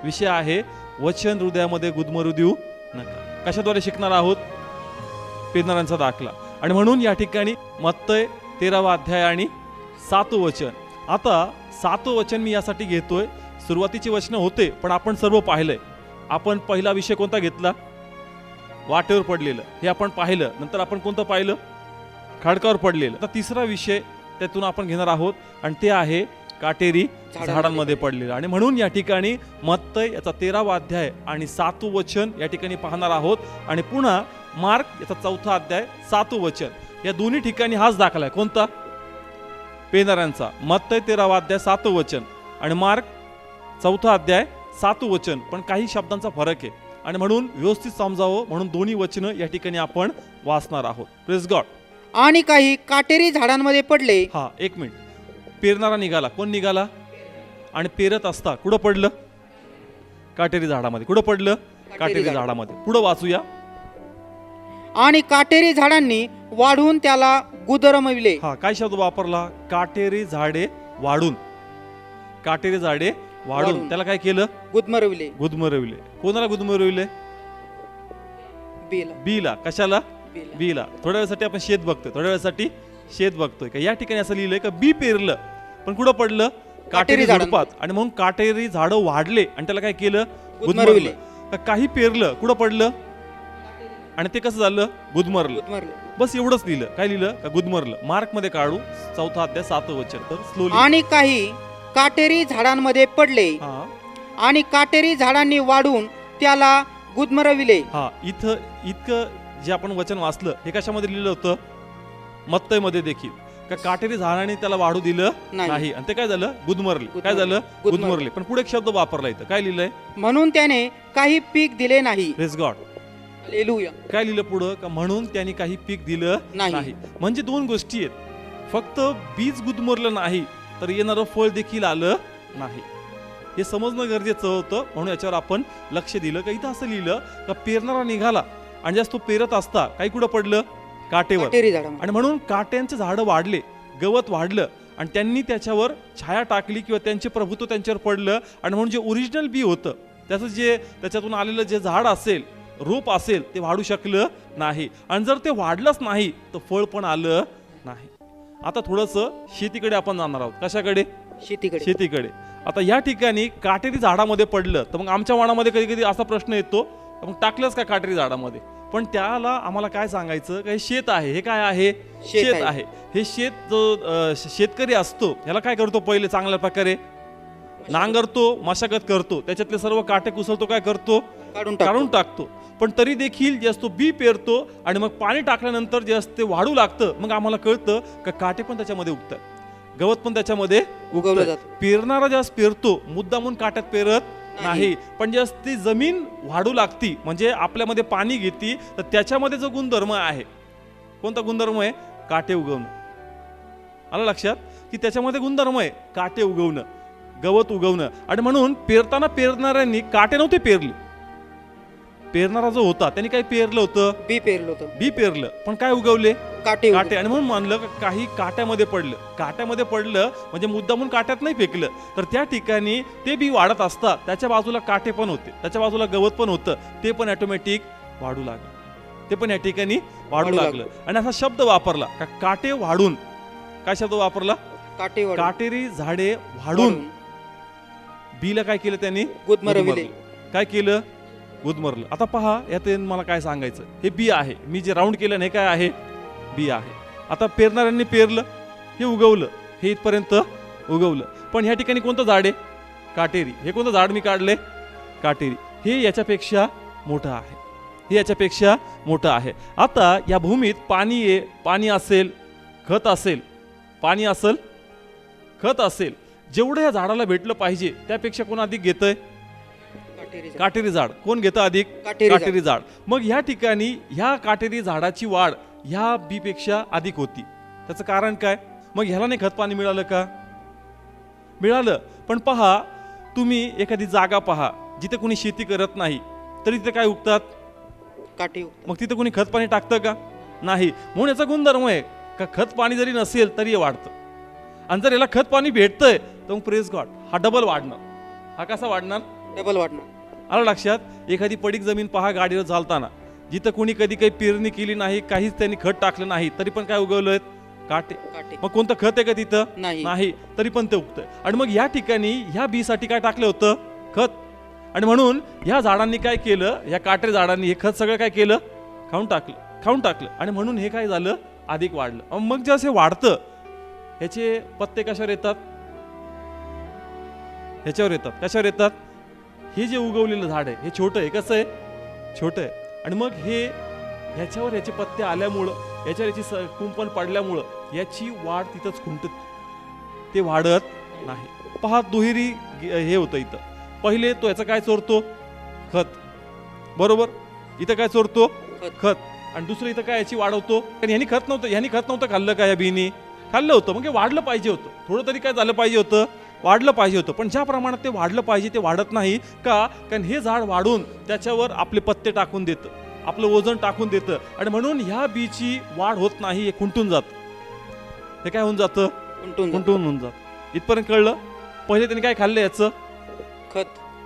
विषय आहे वचन हृदयामध्ये गुदमरू देऊ नका. कशाद्वारे शिकणार आहोत? पेरणाऱ्यांचा दाखला. आणि म्हणून या ठिकाणी मत्तय 13वा अध्याय आणि 7वं वचन. आता 7वं वचन मी यासाठी घेतोय, सुरुवातीची वचनं होते पण आपण सर्व पाहिलंय. आपण पहिला विषय कोणता घेतला? वाटेवर पडलेलं, हे आपण पाहिलं. नंतर आपण कोणतं पाहिलं? खडकावर पडलेलं. आता तिसरा विषय त्यातून आपण घेणार आहोत आणि ते आहे काटेरी झाडांमध्ये पडलेलं. आणि म्हणून या ठिकाणी मत्तय याचा 13वा अध्याय आणि 7वं वचन या ठिकाणी पाहणार आहोत. आणि पुन्हा मार्क याचा 4था अध्याय 7वं वचन. या दोन्ही ठिकाणी हाच दाखला आहे. कोणता? पेरणाऱ्यांचा. मत्तय 13वा अध्याय 7वं वचन आणि मार्क 4था अध्याय 7वं वचन, पण काही शब्दांचा फरक आहे. आणि म्हणून व्यवस्थित समजावं म्हणून दोन्ही वचनं या ठिकाणी आपण वाचणार आहोत. Praise God. आणि काही काटेरी झाडांमध्ये पडले. हा, एक मिनिट. पेरणारा निघाला. कोण निघाला? आणि पेरत असता कुठं पडलं? काटेरी झाडामध्ये. कुठं पडलं? काटेरी झाडामध्ये. पुढं वाचूया. आणि काटेरी झाडांनी वाढून त्याला गुदरमविले. हा, काय शब्द वापरला? काटेरी झाडे वाढून. काटेरी झाडे वाढून त्याला काय केलं? गुदमरविले. गुदमरविले. कोणाला गुदमरविले? बीला. कशाला? बीला. थोड्या वेळासाठी आपण शेत बघतोय, थोड्या वेळासाठी शेत बघतोय. का या ठिकाणी असं लिहिलंय का बी पेरलं पण कुठं पडलं? काटेरी झुडपात. आणि म्हणून काटेरी झाडं वाढले आणि त्याला काय केलं? गुदमरलं. का काही पेरलं कुठं पडलं आणि ते कसं झालं? गुदमरलं. बस एवढंच लिहिलं. काय लिहिलं? का गुदमरलं. मार्क मध्ये काढू 4था अध्याय 7वं वचन. तर स्लोली. आणि काही काटेरी झाडांमध्ये पडले आणि काटेरी झाडांनी वाढून त्याला गुदमरविले. हा, इतकं जे आपण वचन वाचलं हे कशामध्ये लिहिलं होतं? मत्तय मध्ये देखील. का काटेरी झाडाने त्याला वाढू दिलं नाही आणि ते काय झालं? गुदमरले. काय झालं? गुदमरले. पण पुढे एक शब्द वापरला इथं. काय लिहिलंय? म्हणून त्याने काही पीक दिले नाही. Praise God. हालेलुया. काय लिहिलं पुढं? का म्हणून त्यांनी काही पीक दिलं नाही. म्हणजे दोन गोष्टी आहेत. फक्त बीज गुदमरलं नाही तर येणारं फळ देखील आलं नाही. हे समजणं गरजेचं होतं. म्हणून याच्यावर आपण लक्ष दिलं. का इथं असं लिहिलं का पेरणारा निघाला आणि जास्त तो पेरत असता काही कुठं पडलं? काटेवर. आणि म्हणून काट्यांचे झाडं वाढले, गवत वाढलं आणि त्यांनी त्याच्यावर छाया टाकली किंवा त्यांचे प्रभुत्व त्यांच्यावर पडलं. आणि म्हणून जे ओरिजिनल बी होतं त्याचं जे त्याच्यातून आलेलं जे झाड असेल, रोप असेल, ते वाढू शकलं नाही. आणि जर ते वाढलंच नाही तर फळ पण आलं नाही. आता थोडंसं शेतीकडे आपण जाणार आहोत. कशाकडे? शेतीकडे. आता या ठिकाणी काटेरी झाडामध्ये पडलं तर मग आमच्या मनामध्ये कधी कधी असा प्रश्न येतो, मग टाकलंच का काटेरी झाडामध्ये? पण त्याला आम्हाला काय सांगायचं? का हे शेत आहे. हे काय आहे? शेत आहे. हे शेत जो शेतकरी असतो ह्याला काय करतो? पहिले चांगल्या प्रकारे नांगरतो, मशागत करतो, त्याच्यातले सर्व काटे कुसळतो, काय करतो? काढून टाकतो. पण तरी देखील जे असतो बी पेरतो आणि मग पाणी टाकल्यानंतर जे असते वाढू लागतं. मग आम्हाला कळतं का काटे पण त्याच्यामध्ये उगतात, गवत पण त्याच्यामध्ये उगवलं जातं. पेरणारा जास्त पेरतो, मुद्दामून काट्यात पेरत नाही. पण जास्त ती जमीन वाढू लागती म्हणजे आपल्यामध्ये पाणी घेती तर त्याच्यामध्ये जो गुणधर्म आहे, कोणता गुणधर्म आहे? काटे उगवणं. आलं लक्षात? की त्याच्यामध्ये गुणधर्म आहे काटे उगवणं, गवत उगवणं. आणि म्हणून पेरताना पेरणाऱ्यांनी काटे नव्हते पेरले. पेरणारा जो होता त्यांनी काय पेरलं होतं? बी पेरलं. पण काय उगवले? काटे. आणि म्हणून मानलं काही काट्यामध्ये पडलं. काट्यामध्ये पडलं म्हणजे मुद्दामून काट्यात नाही फेकलं. तर त्या ठिकाणी ते बी वाढत असता त्याच्या बाजूला काटे पण होते, त्याच्या बाजूला गवत पण होतं, ते पण ऑटोमॅटिक वाढू लागलं. ते पण या ठिकाणी वाढू लागलं. आणि असा शब्द वापरला का काटे वाढून. काय शब्द वापरला? काटेरी झाडे वाढून. बीला काय केलं त्यांनी? गुदमरले. काय केलं? गुदमरलं. आता पहा यात मला काय सांगायचं? हे बी आहे. मी जे राऊंड केलं हे काय आहे? बी आहे. आता पेरणाऱ्यांनी पेरलं, हे उगवलं, हे इथपर्यंत उगवलं. पण ह्या ठिकाणी कोणतं झाड आहे? काटेरी. हे कोणतं झाड मी काढले? काटेरी. हे याच्यापेक्षा मोठं आहे. हे याच्यापेक्षा मोठं आहे. आता या भूमीत पाणी आहे, पाणी असेल, खत असेल, पाणी असेल, खत असेल. जेवढं या झाडाला भेटलं पाहिजे त्यापेक्षा कोण अधिक घेतंय? काटेरी झाड. कोण घेतं अधिक? काटेरी झाड. मग ह्या ठिकाणी ह्या काटेरी झाडाची वाढ ह्या बी पेक्षा अधिक होती. त्याचं कारण काय? मग ह्याला नाही खत पाणी मिळालं का? मिळालं. पण पहा तुम्ही एखादी जागा पहा जिथे कोणी शेती करत नाही तरी तिथे काय उगतात? काटे. मग तिथे कोणी खत पाणी टाकतं का? नाही. म्हणून याचा गुणधर्म आहे का खत पाणी जरी नसेल तरी हे वाढतं. आणि जर याला खत पाणी भेटतंय तर मग प्रेज गॉड हा डबल वाढणार. हा कसा वाढणार? डबल वाढणार. आलं लक्षात? एखादी पडीक जमीन पहा गाडीवर चालताना, जिथं कोणी कधी काही पेरणी केली नाही, काहीच त्यांनी खत टाकलं नाही, तरी पण काय उगवलंय? काटे. मग कोणतं खत आहे का तिथं? नाही, तरी पण ते उगतंय. आणि मग या ठिकाणी ह्या बी साठी काय टाकलं होतं? खत. आणि म्हणून ह्या झाडांनी काय केलं, ह्या काटे झाडांनी हे खत सगळं काय केलं? खाऊन टाकलं. आणि म्हणून हे काय झालं? अधिक वाढलं. मग जे असे वाढतं, ह्याचे पत्ते कशावर येतात? ह्याच्यावर येतात. कशावर येतात? हे जे उगवलेलं झाड आहे हे छोटं आहे. कसं आहे? छोटं आहे. आणि मग हे ह्याच्यावर याचे पत्ते आल्यामुळं, याच्यावर याची कुंपण पडल्यामुळं याची वाढ तिथंच खुंटत, ते वाढत नाही. पहा, दुहेरी हे होतं इथं. पहिले तो याचं काय चोरतो? खत. बरोबर? इथं काय चोरतो? खत. आणि दुसरं इथं काय याची वाढवतो? कारण ह्यानी खत नव्हतं खाल्लं का? या बीनी खाल्लं होतं. मग हे वाढलं पाहिजे होतं. थोडं तरी काय झालं पाहिजे होतं? वाढलं पाहिजे होतं. पण ज्या प्रमाणात ते वाढलं पाहिजे ते वाढत नाही का? कारण हे झाड वाढून त्याच्यावर आपले पत्ते टाकून देतं, आपलं वजन टाकून देतं. आणि म्हणून ह्या बीची वाढ होत नाही, हे खुंटून जातं. हे काय होऊन जातं? खुंटून होऊन जातं. इथपर्यंत कळलं? पहिले त्यांनी काय खाल्लं? याचं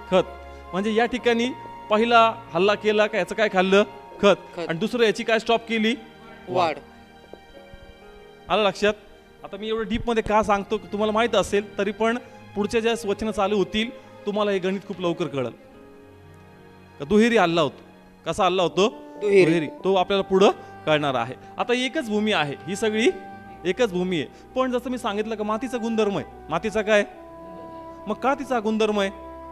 खत. म्हणजे या ठिकाणी पहिला हल्ला केला का याचं काय खाल्लं? खत. आणि दुसरं याची काय स्टॉप केली? वाढ. आलं लक्षात? आता मी एवढं डीप मध्ये का सांगतो तुम्हाला माहित असेल, तरी पण पुढच्या ज्या वचनं चालू होतील तुम्हाला हे गणित खूप लवकर कळेल. दुहेरी हल्ला होतो. कसा हल्ला होतो? दुहेरी. तो आपल्याला पुढं कळणार आहे. आता एकच भूमी आहे, ही सगळी एकच भूमी आहे. पण जसं मी सांगितलं का मातीचा गुणधर्म आहे. मातीचा काय? मग का तिचा गुणधर्म आहे?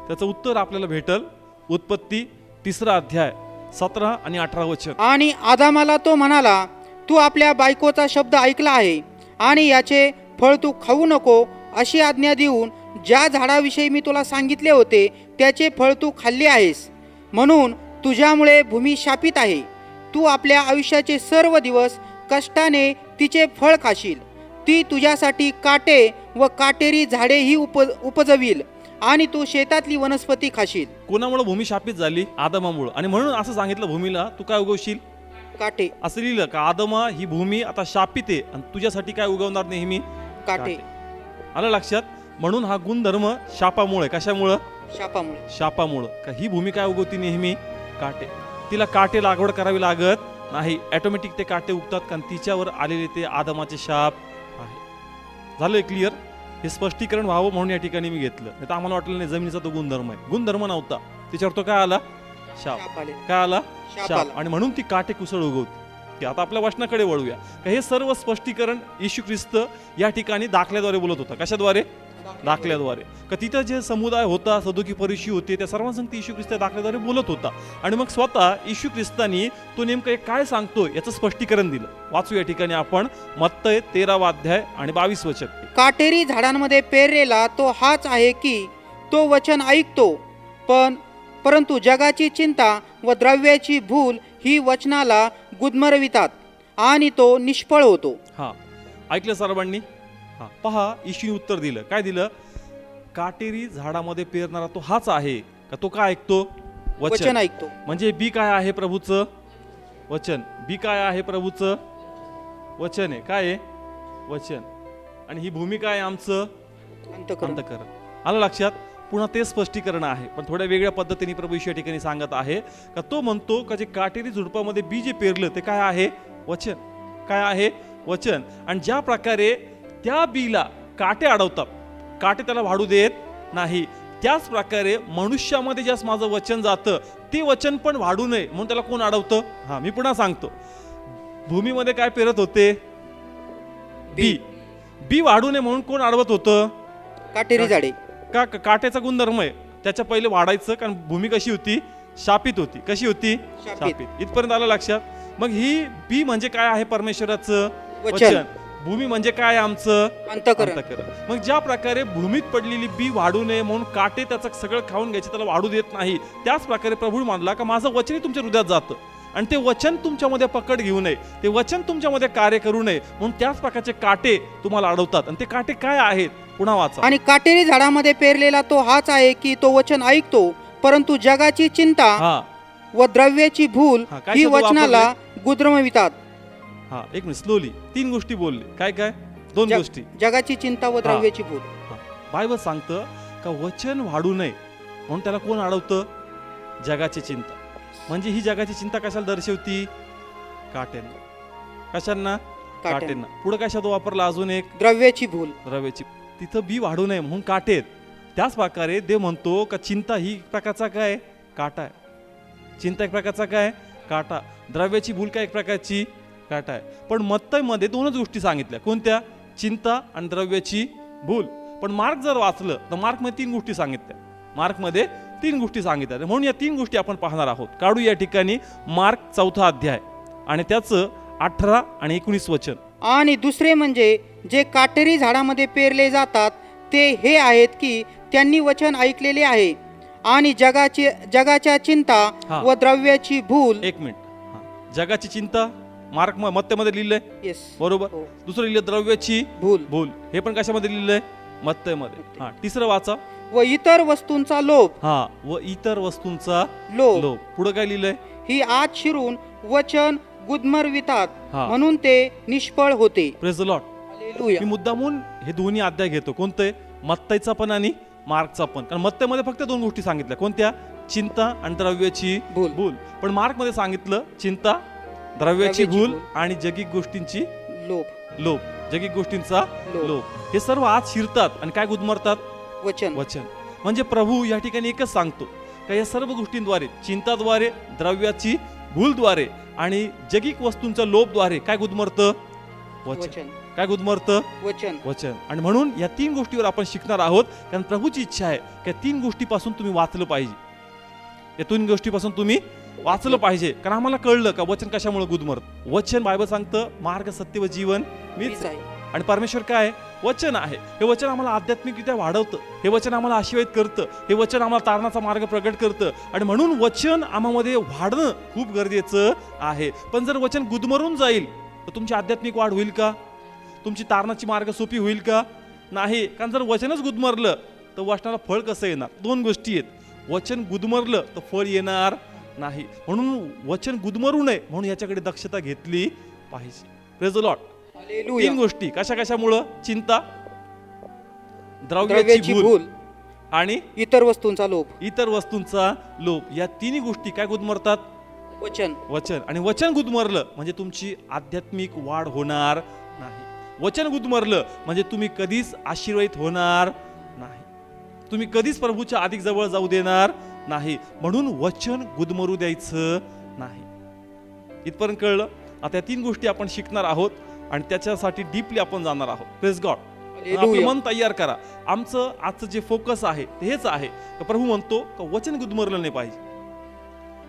त्याचं उत्तर आपल्याला भेटल उत्पत्ती 3 अध्याय 17 आणि 18 वचन. आणि आदामाला तो म्हणाला, तू आपल्या बायकोचा शब्द ऐकला आहे आणि याचे फळ तू खाऊ नको अशी आज्ञा देऊन ज्या झाडाविषयी मी तुला सांगितले होते त्याचे फळ तू खाल्ले आहेस, म्हणून तुझ्यामुळे भूमी शापित आहे. तू आपल्या आयुष्याचे सर्व दिवस कष्टाने तिचे फळ खाशील. ती तुझ्यासाठी काटे व काटेरी झाडेही उपजवील आणि तू शेतातली वनस्पती खाशील. कोणामुळे भूमी शापित झाली? आदमामुळे. आणि म्हणून असं सांगितलं भूमीला, तू काय उगवशील? काटे. असं लिहिलं का आदमा ही भूमी आता शापित आहे आणि तुझ्यासाठी काय उगवणार नेहमी? काटे. आलं लक्षात? म्हणून हा गुणधर्म शापामुळे. कशामुळं? शापामुळं. का ही भूमी काय उगवती नेहमी? काटे. तिला काटे लागवड करावी लागत नाही, ऑटोमॅटिक ते काटे उगतात, कारण तिच्यावर आलेले ते आदमाचे शाप आहे. झालं क्लिअर? हे स्पष्टीकरण व्हावं म्हणून या ठिकाणी मी घेतलं. नाही तर आम्हाला वाटलं नाही जमिनीचा तो गुणधर्म आहे. गुणधर्म नव्हता, त्याच्यावर तो काय आला? शाप. काय आला? शाप. आणि म्हणून ती काटे कुसळ उगवती. आता आपल्या वचनाकडे वळूया. का हे सर्व स्पष्टीकरण येशू ख्रिस्त या ठिकाणी दाखल्याद्वारे बोलत होता. कशाद्वारे? दाखल्याद्वारे. का तिथं जे समुदाय होता, सदुकी फरीशी होते, त्या सर्वांसंग येशू ख्रिस्त दाखल्याद्वारे बोलत होता. आणि मग स्वतः येशू ख्रिस्तानी तो नेमकं काय सांगतो याचं स्पष्टीकरण दिलं. वाचू या ठिकाणी आपण मत्तय 13 अध्याय आणि 22 वचन. काटेरी झाडांमध्ये पेरलेला तो हाच आहे की तो वचन ऐकतो, परंतु जगाची चिंता व द्रव्याची भूल ही वचनाला गुदमरवितात आणि तो निष्फळ होतो. हा, ऐकलं सर्वांनी? हा, पहा, येशूने उत्तर दिलं. काय दिलं? काटेरी झाडामध्ये पेरणारा तो हाच आहे का तो काय ऐकतो? वचन ऐकतो. म्हणजे बी काय आहे? प्रभूचं वचन. बी काय आहे? प्रभूचं वचन आहे. काय आहे? वचन. आणि ही भूमी काय? आमचं अंतःकरण. आलं लक्षात? पुन्हा ते स्पष्टीकरण आहे, पण थोड्या वेगळ्या पद्धतीने प्रभू येशू या ठिकाणी सांगत आहे का तो म्हणतो का जे काटेरी झुडपामध्ये बी जे पेरलं ते काय आहे? वचन. काय आहे? वचन. आणि ज्या प्रकारे त्या बीला काटे अडवतात, काटे त्याला वाढू देत नाही, त्याच प्रकारे मनुष्यामध्ये ज्यास माझं वचन जातं ते वचन पण वाढू नये म्हणून त्याला कोण अडवतं? हा, मी पुन्हा सांगतो. भूमीमध्ये काय पेरत होते? बी. बी वाढू नये म्हणून कोण अडवत होतं? काटेरी झाडे. का? काट्याचा गुणधर्म आहे, त्याच्या पहिले वाढायचं, कारण भूमी कशी होती? शापित होती. कशी होती? शापित. इथपर्यंत आलं लक्षात? मग ही बी म्हणजे काय आहे? परमेश्वराचं वचन. भूमी म्हणजे काय? आमचं अंतःकरण. मग ज्या प्रकारे भूमीत पडलेली बी वाढू नये म्हणून काटे त्याचं सगळं खाऊन घ्यायचे, त्याला वाढू देत नाही, त्याच प्रकारे प्रभू मानला का माझं वचनही तुमच्या हृदयात जातं आणि ते वचन तुमच्यामध्ये पकड घेऊ नये, ते वचन तुमच्यामध्ये कार्य करू नये म्हणून त्याच प्रकारचे काटे तुम्हाला अडवतात. आणि ते काटे काय आहेत? पुन्हा वाचा. आणि काटेरी झाडामध्ये पेरलेला तो हाच आहे की तो वचन ऐकतो, परंतु जगाची चिंता व द्रव्याची भूल ही वचनाला गुदमरवितात. हा, एक मिनिट, स्लोली. 3 गोष्टी बोलले. काय काय? 2 गोष्टी. जगाची चिंता व द्रव्याची भूल. बायबल सांगतं का वचन वाढू नये म्हणून त्याला कोण अडवतं? जगाची चिंता. म्हणजे ही जगाची चिंता कशाला दर्शवती? काट्यांना. कशांना? काट्यांना. पुढे काय शब्द वापरला अजून एक? द्रव्याची भूल. द्रव्याची. तिथं बी वाढू नये म्हणून काटे आहेत. त्याच प्रकारे देव म्हणतो का चिंता ही एक प्रकारचा काय? काटा आहे. चिंता एक प्रकारचा काय? काटा. द्रव्याची भूल काय एक प्रकारची? काटा आहे. पण मत्तईमध्ये दोनच गोष्टी सांगितल्या. कोणत्या? चिंता आणि द्रव्याची भूल. पण मार्क जर वाचलं तर मार्कमध्ये 3 गोष्टी सांगितल्या. मार्कमध्ये 3 गोष्टी सांगितल्या. म्हणून या 3 गोष्टी आपण पाहणार आहोत. काढू या ठिकाणी मार्क 4 अध्याय आणि त्याचं 18 आणि 19 वचन. आणि दुसरे म्हणजे जे काटेरी झाडामध्ये पेरले जातात ते हे आहेत की त्यांनी वचन ऐकलेले आहे आणि जगाच्या चिंता हा. व द्रव्याची भूल. 1 मिनिट. जगाची चिंता मार्क मत्तईमध्ये लिहिलंय, येस, बरोबर. हो. दुसरं लिहिलं द्रव्याची भूल. भूल. हे पण कशामध्ये लिहिलंय? मत्तईमध्ये. हा. तिसरं वाचा. व इतर वस्तूंचा लोभ. हा. व इतर वस्तूंचा लोभ. लोभ. पुढे काय लिहिलंय? ही आत शिरून वचन गुदमरवितात हा. म्हणून ते निष्फळ होते. Praise the lord. हालेलुया. मी मुद्दामून हे दोन्ही अध्याय घेतो. कोणते? मत्तईचा पण आणि मार्कचा पण. कारण मत्तईमध्ये फक्त 2 गोष्टी सांगितल्या. कोणत्या? चिंता आणि द्रव्याची भूल. भूल. पण मार्कमध्ये सांगितलं चिंता, द्रव्याची भूल भूल आणि जगिक गोष्टींची लोभ. लोभ. जगिक गोष्टींचा लोभ. लोभ. हे सर्व आत शिरतात आणि काय गुदमरतात? वचन. वचन. म्हणजे प्रभू या ठिकाणी एकच सांगतो का या सर्व गोष्टींद्वारे, चिंताद्वारे, द्रव्याची भूलद्वारे आणि जगिक वस्तूंच्या लोभद्वारे काय गुदमरतं? वचन. काय गुदमरतं? वचन. वचन. आणि म्हणून या 3 गोष्टीवर आपण शिकणार आहोत. कारण प्रभूची इच्छा आहे की 3 गोष्टीपासून तुम्ही वाचलं पाहिजे. या 3 गोष्टीपासून तुम्ही वाचलं पाहिजे. कारण आम्हाला कळलं का वचन कशामुळे गुदमरतं. वचन बायबल सांगतं मार्ग, सत्य व जीवन मीच आहे. आणि परमेश्वर काय? वचन आहे. हे वचन आम्हाला आध्यात्मिकरित्या वाढवतं. हे वचन आम्हाला आशीर्वाद करतं. हे वचन आम्हाला तारणाचा मार्ग प्रगट करतं. आणि म्हणून वचन आम्हामध्ये वाढणं खूप गरजेचं आहे. पण जर वचन गुदमरून जाईल तर तुमची आध्यात्मिक वाढ होईल का? तुमची तारणाची मार्ग सोपी होईल का? नाही. कारण जर वचनच गुदमरलं तर वचनाला फळ कसं येणार? 2 गोष्टी आहेत. वचन गुदमरलं तर फळ येणार नाही. म्हणून वचन गुदमरू नये म्हणून याच्याकडे दक्षता घेतली पाहिजे. Praise the Lord. 3 गोष्टी. कशामुळं? चिंता, द्रव्याची भूल आणि इतर वस्तूंचा लोभ. इतर वस्तूंचा लोभ. या 3 गोष्टी काय गुदमरतात? वचन. वचन. आणि वचन गुदमरलं म्हणजे तुमची आध्यात्मिक वाढ होणार नाही. वचन गुदमरलं म्हणजे तुम्ही कधीच आशीर्वादित होणार नाही. तुम्ही कधीच प्रभूच्या अधिक जवळ जाऊ देणार नाही. म्हणून वचन गुदमरू द्यायचं नाही. इथपर्यंत कळलं? आता या 3 गोष्टी आपण शिकणार आहोत आणि त्याच्यासाठी डीपली आपण जाणार आहोत. Praise God. आपलं मन तयार करा. आमचं आजचं जे फोकस आहे ते हेच आहे. प्रभू म्हणतो का वचन गुदमरलं नाही पाहिजे.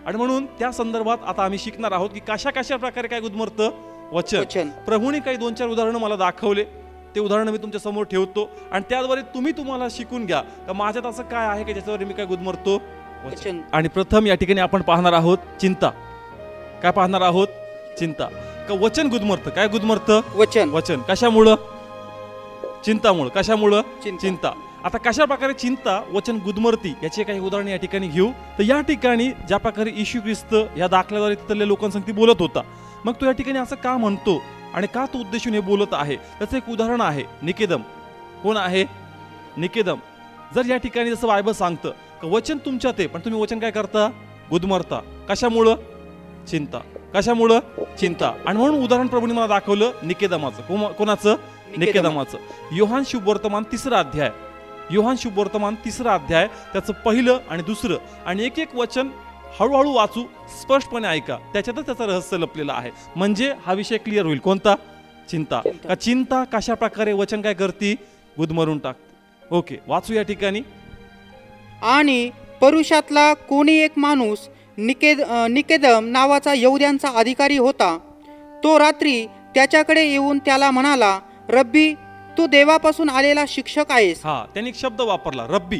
आणि म्हणून त्या संदर्भात आता आम्ही शिकणार आहोत की कशा प्रकारे काय गुदमरतं? वचन. प्रभूने काही 2-4 उदाहरणं मला दाखवले. ते उदाहरणं मी तुमच्या समोर ठेवतो आणि त्याद्वारे तुम्हाला शिकून घ्या का माझ्यात असं काय आहे की ज्याच्यावर मी काय गुदमरतो? वचन. आणि प्रथम या ठिकाणी आपण पाहणार आहोत चिंता. काय पाहणार आहोत? चिंता. का वचन गुदमरतं. काय गुदमरतं? वचन. वचन. कशामुळं? चिंतामुळं. कशामुळं? चिंता. आता कशा प्रकारे चिंता वचन गुदमरती याचे काही उदाहरण या ठिकाणी घेऊ. तर या ठिकाणी ज्या प्रकारे येशू ख्रिस्त या दाखल्याद्वारे तिथल्या लोकांसंगती बोलत होता, मग तो या ठिकाणी असं का म्हणतो आणि का तो उद्देशून हे बोलत आहे त्याचं एक उदाहरण आहे निकेदम. कोण आहे? निकेदम. जर या ठिकाणी जसं बायबल सांगतं की वचन तुमच्यात आहे पण तुम्ही वचन काय करता? गुदमरता. कशामुळं? चिंता. कशामुळं? चिंता. आणि म्हणून उदाहरण प्रभूने मला दाखवलं निकेदमाचं. कोणाचं? निकेदमाचं. योहान शुभवर्तमान 3 अध्याय. योहान शुभवर्तमान 3 अध्याय त्याचं 1 आणि 2 आणि एक वचन हळूहळू वाचू, स्पष्टपणे ऐका. त्याच्यातच त्याचं रहस्य लपलेलं आहे. म्हणजे हा विषय क्लिअर होईल. कोणता? चिंता. का चिंता कशा प्रकारे वचन काय करते? गुदमरून टाकते. ओके, वाचू या ठिकाणी. आणि परुषातला कोणी एक माणूस निकेदम नावाचा यहुद्यांचा अधिकारी होता. तो रात्री त्याच्याकडे येऊन त्याला म्हणाला, रब्बी, तू देवापासून आलेला शिक्षक आहेस. हा, त्यांनी एक शब्द वापरला, रब्बी.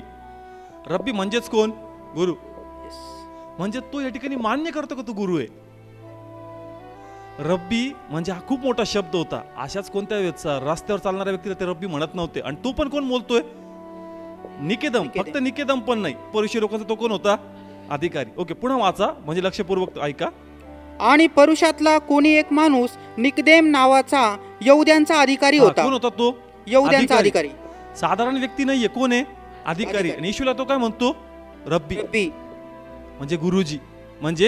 रब्बी म्हणजेच कोण? गुरु. म्हणजे तो या ठिकाणी मान्य करतो का तो गुरु आहे. रब्बी म्हणजे हा खूप मोठा शब्द होता. अशाच कोणत्या रस्त्यावर चालणाऱ्या व्यक्तीला ते रब्बी म्हणत नव्हते. आणि तो पण कोण बोलतोय? निकेदम. फक्त निकेदम पण नाही, परुषी लोकांचा तो कोण होता? अधिकारी. ओके, पुन्हा वाचा म्हणजे लक्षपूर्वक ऐका. आणि परुषातला कोणी एक माणूस निकदेम नावाचा यहुद्यांचा अधिकारी होता. कोण होता तो? यहुद्यांचा अधिकारी. साधारण व्यक्ती नाहीये. कोण आहे? अधिकारी. आणि येशूला तो काय म्हणतो? रब्बी रब्बी म्हणजे गुरुजी, म्हणजे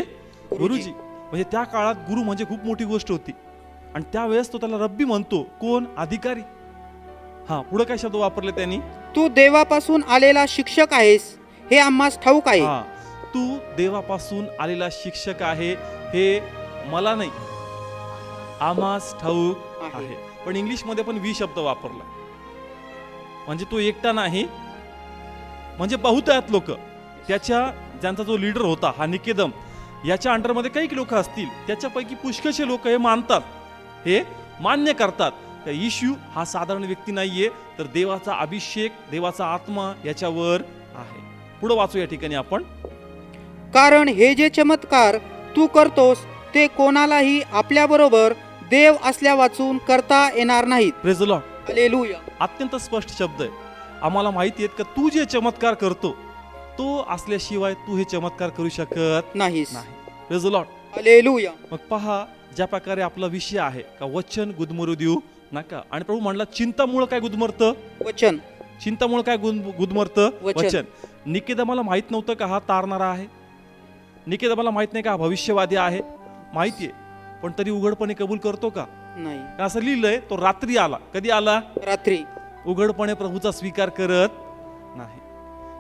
गुरुजी म्हणजे त्या काळात गुरु म्हणजे खूप मोठी गोष्ट होती. आणि त्यावेळेस तो त्याला रब्बी म्हणतो. कोण? अधिकारी. हा, पुढे काय शब्द वापरले त्यांनी? तू देवापासून आलेला शिक्षक आहेस हे आम्हास ठाऊक आहे. हा, तू देवापासून आलेला शिक्षक आहे हे मला नाही, आम्हास ठाऊक आहे. पण इंग्लिश मध्ये पण वी शब्द वापरला, म्हणजे तो एकटा नाही, म्हणजे बहुत आहेत लोक. त्याच्या ज्यांचा जो लीडर होता हा निकेदम, याच्या अंडरमध्ये काही लोक असतील, त्याच्यापैकी पुष्कळशे लोक हे मानतात, हे मान्य करतात की येशू हा साधारण व्यक्ती नाहीये, तर देवाचा अभिषेक, देवाचा आत्मा याच्यावर आहे. पुढे वाचू या ठिकाणी आपण. कारण हे जे चमत्कार तू करतोस ते कोणालाही आपल्याबरोबर देव असल्या वाचून करता येणार नाहीत. Praise the lord. हालेलुया. अत्यंत स्पष्ट शब्द आहे. आम्हाला माहिती आहेत का तू जे चमत्कार करतो तो असल्याशिवाय तू हे चमत्कार करू शकत नाहीस. नाही. Praise the lord. हालेलुया. मग पहा, ज्या प्रकारे आपला विषय आहे का वचन गुदमरू देऊ नका. आणि प्रभू म्हणला चिंतामुळे काय गुदमरतं? वचन. चिंतामुळे काय गुदमरतं? वचन. वचन. निकेदमाला माहित नव्हतं का हा तारणारा आहे? निकेदमाला माहित नाही का हा भविष्यवादी आहे? माहितीये, पण तरी उघडपणे कबूल करतो का? नाही. असं लिहिलंय, तो रात्री आला. कधी आला? रात्री. उघडपणे प्रभूचा स्वीकार करत नाही.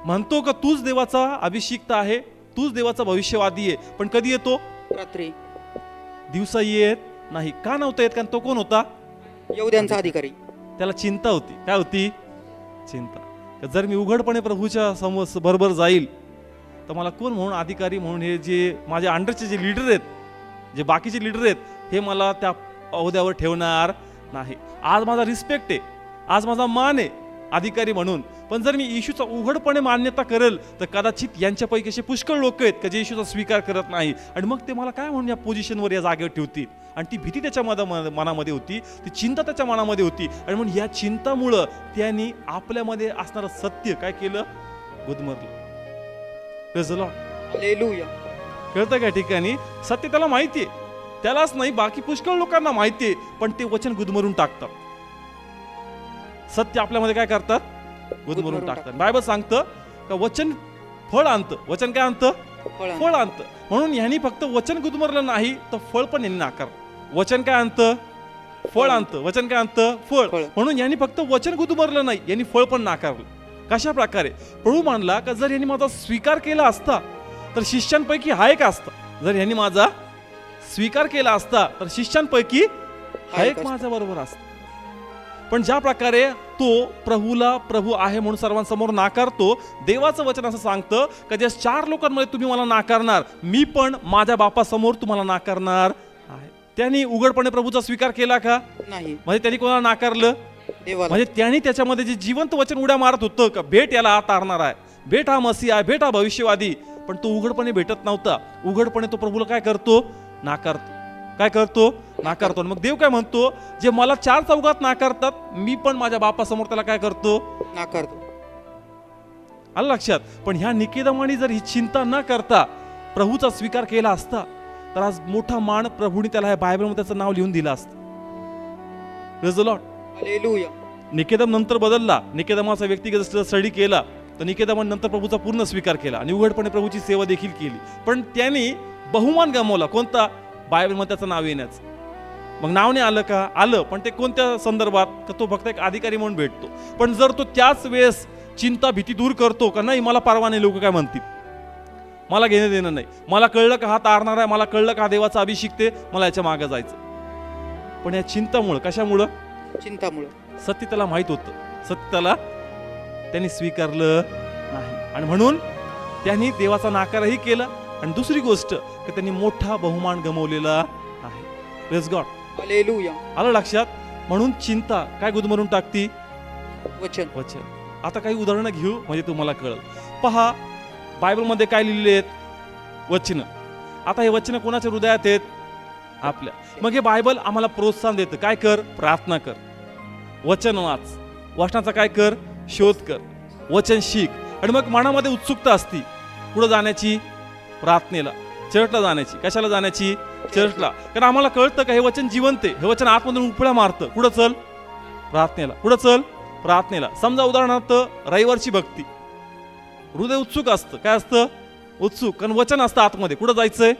म्हणतो का तूच देवाचा अभिषिक्त आहे, तूच देवाचा भविष्यवादी आहे, पण कधी येतो? रात्री. दिवसा येत नाही. का नव्हता येत? कारण तो कोण होता? यहुद्यांचा अधिकारी. त्याला चिंता होती. काय होती? चिंता. जर मी उघडपणे प्रभूच्या समोर बरोबर जाईल तर मला कोण म्हणून अधिकारी म्हणून, हे जे माझ्या अंडरचे जे लीडर आहेत, जे बाकीचे लीडर आहेत, हे मला त्या अहोद्यावर ठेवणार नाही. आज माझा रिस्पेक्ट आहे, आज माझा मान आहे अधिकारी म्हणून, पण जर मी येशूचा उघडपणे मान्यता करेल तर कदाचित यांच्यापैकी असे पुष्कळ लोक आहेत का जे येशूचा स्वीकार करत नाही, आणि मग ते मला काय म्हणून या पोझिशनवर, या जागेवर ठेवतील. आणि ती भीती त्याच्या मनामध्ये होती, ती चिंता त्याच्या मनामध्ये होती. आणि म्हणून या चिंतामुळं त्यांनी आपल्यामध्ये असणारं सत्य काय केलं? गुदमरलं. Praise the lord. हालेलुया. कळतं का ठिकाणी? सत्य त्याला माहितीये, त्यालाच नाही बाकी पुष्कळ लोकांना माहितीये, पण ते वचन गुदमरून टाकतात. सत्य आपल्यामध्ये काय करतात? गुदमरून टाकतात. बायबल सांगतं का वचन फळ आणतं. वचन काय आणतं? फळ आणतं. म्हणून यांनी फक्त वचन गुदमरलं नाही तर फळ पण यांनी नाकारलं. वचन काय आणतं? फळ आणतं. वचन काय आणतं? फळ. म्हणून यांनी फक्त वचन गुदमरलं नाही, यांनी फळ पण नाकारलं. कशा प्रकारे? प्रभू मानला का जर यांनी माझा स्वीकार केला असता तर शिष्यांपैकी हा एक असता. जर यांनी माझा स्वीकार केला असता तर शिष्यांपैकी हा एक माझ्या बरोबर असता. पण ज्या प्रकारे तो प्रभूला प्रभू आहे म्हणून सर्वांसमोर नाकारतो, देवाचं वचन असं सांगतं का ज्या 4 लोकांमध्ये तुम्ही मला नाकारणार, मी पण माझ्या बापासमोर तुम्हाला नाकारणार आहे. त्यांनी उघडपणे प्रभूचा स्वीकार केला का? नाही. म्हणजे त्यांनी कोणाला नाकारलं? देवाला. म्हणजे त्यांनी त्याच्यामध्ये जे जिवंत वचन उड्या मारत होतं का भेट याला तारणार आहे, भेट हा मसीह आहे, भेट हा भविष्यवादी, पण तो उघडपणे भेटत नव्हता. उघडपणे तो प्रभूला काय करतो? नाकारतो. काय करतो? नाकारतो. मग देव काय म्हणतो? जे मला 4 चौघात नाकारतात, मी पण माझ्या बापासमोर त्याला काय करतो? नाकारतो. आलं लक्षात? पण ह्या निकेदमाने जर ही चिंता न करता प्रभूचा स्वीकार केला असता तर आज मोठा मान प्रभूने त्याला ह्या बायबलमध्ये त्याचं नाव लिहून दिलं असतं. Praise the lord. हालेलुया. निकेदम नंतर बदलला. निकेदमाचा व्यक्तिगत स्टडी केला तर निकेदमाने नंतर प्रभूचा पूर्ण स्वीकार केला आणि उघडपणे प्रभूची सेवा देखील केली. पण त्यांनी बहुमान गमावला. कोणता? बायबलमध्ये त्याचं नाव येण्याचं. मग नाव नाही आलं का? आलं, पण ते कोणत्या संदर्भात? का तो फक्त एक अधिकारी म्हणून भेटतो. पण जर तो त्याच वेळेस चिंता भीती दूर करतो का नाही मला परवा नाही, लोक काय म्हणतील, मला घेणं देणं नाही, मला कळलं का हा तारणार आहे, मला कळलं का हा देवाचा अभिषिक्त आहे, मला याच्या मागे जायचं. पण या चिंतामुळं, कशामुळं? चिंतामुळं. सत्य त्याला माहित होतं, सत्य त्याला त्यांनी स्वीकारलं नाही आणि म्हणून त्यांनी देवाचा नाकारही केला. आणि दुसरी गोष्ट की त्यांनी मोठा बहुमान गमावलेला आहे. Praise God. हालेलुया. आलं लक्षात? म्हणून चिंता काय गुदमरून टाकती? वचन. वचन. आता काही उदाहरणं घेऊ म्हणजे तुम्हाला कळलं. पहा बायबलमध्ये काय लिहिलेले आहेत? वचन. आता हे वचन कोणाच्या हृदयात आहेत? आपल्या. मग हे बायबल आम्हाला प्रोत्साहन देतं. काय कर? प्रार्थना कर, वचन वाच, वचनाचा काय कर? शोध कर, वचन शिक. आणि मग मनामध्ये उत्सुकता असती पुढे जाण्याची, प्रार्थनेला, चर्चला जाण्याची. कशाला जाण्याची? चर्चला. कारण आम्हाला कळतं का हे वचन जिवंत आहे, हे वचन आतमधून उपळ्या मारतं. कुठं चल? प्रार्थनेला. कुठं चल? प्रार्थनेला. समजा उदाहरणार्थ रविवारची भक्ती. हृदय उत्सुक असतं. काय असतं? उत्सुक. कारण वचन असतं आतमध्ये. कुठं जायचंय?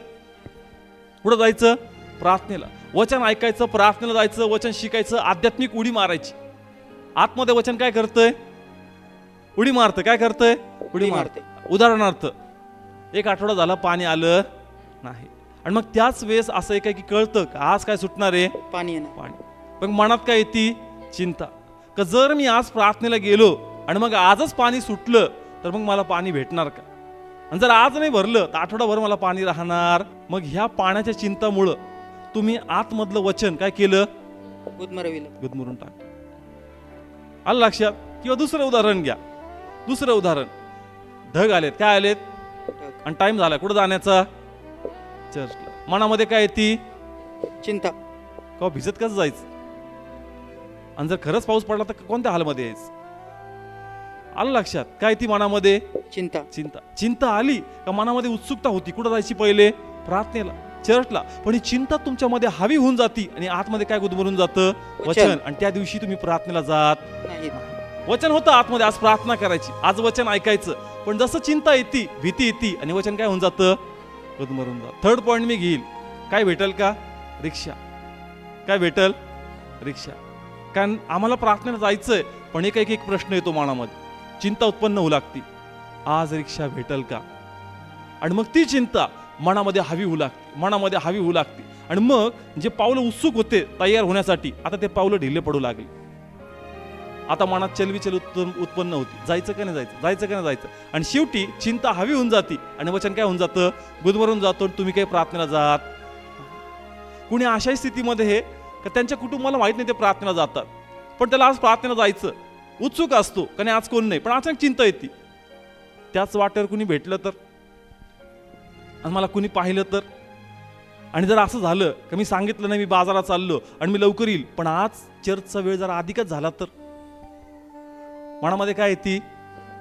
कुठं जायचं? प्रार्थनेला. वचन ऐकायचं, प्रार्थनेला जायचं, वचन शिकायचं, आध्यात्मिक उडी मारायची. आतमध्ये वचन काय करतंय? उडी मारतं. काय करतंय? उडी मारते. उदाहरणार्थ, एक आठवडा झाला पाणी आलं नाही, आणि मग त्याच वेळेस असं एक आहे की कळतं का आज काय सुटणार आहे? पाणी येणार. पाणी. पण मनात काय येते? चिंता. का जर मी आज प्रार्थनेला गेलो आणि मग आजच पाणी सुटलं तर मग मला पाणी भेटणार का? आणि जर आज नाही भरलं तर आठवडाभर मला पाणी राहणार. मग ह्या पाण्याच्या चिंतामुळं तुम्ही आतमधलं वचन काय केलं? गुदमरून टाक. आलं लक्षात? किंवा दुसरं उदाहरण घ्या. दुसरं उदाहरण, ढग आलेत. काय आलेत? आणि टाइम झाला कुठं जाण्याचा? चर्चला. मनामध्ये काय येते? चिंता. का भिजत कसं जायचं? आणि जर खरंच पाऊस पडला तर कोणत्या हालमध्ये यायचं? आलं लक्षात? काय ती मनामध्ये? चिंता. चिंता. चिंता आली का मनामध्ये उत्सुकता होती. कुठं जायची? पहिले प्रार्थनेला, चर्चला. पण ही चिंता तुमच्यामध्ये हवी होऊन जाती आणि आतमध्ये काय गुदमरून जातं? वचन. आणि त्या दिवशी तुम्ही प्रार्थनेला जात नाही. वचन होतं आतमध्ये, आज प्रार्थना करायची, आज वचन ऐकायचं. पण जसं चिंता येते, भीती येते आणि वचन काय होऊन जातं? गुदमरून जात. थर्ड पॉइंट मी घेईल. काय भेटल का? रिक्षा. काय भेटल? रिक्षा. कारण आम्हाला प्रार्थनेला जायचंय, पण एक प्रश्न येतो मनामध्ये, चिंता उत्पन्न होऊ लागती, आज रिक्षा भेटल का? आणि मग ती चिंता मनामध्ये हवी होऊ लागते, मनामध्ये हवी होऊ लागते. आणि मग जे पावलं उत्सुक होते तयार होण्यासाठी, आता ते पावलं ढिले पडू लागले. आता मनात चलबिचल उत्पन्न होती, जायचं का नाही जायचं, जायचं का नाही जायचं. आणि शेवटी चिंता हवी होऊन जाती आणि वचन काय होऊन जातं? गुदमरून जातो. तुम्ही काही प्रार्थनेला जात. कुणी अशाही स्थितीमध्ये हे का त्यांच्या कुटुंबाला माहित नाही ते प्रार्थनेला जातात, पण त्याला आज प्रार्थनेला जायचं उत्सुक असतो का नाही, आज कोण नाही, पण अचानक चिंता येते. त्याच वाटेवर कुणी भेटलं तर, आणि मला कुणी पाहिलं तर, आणि जर असं झालं की मी सांगितलं नाही मी बाजारात चाललो आणि मी लवकर येईल, पण आज चर्चचा वेळ जरा अधिकच झाला तर, मनामध्ये काय येते?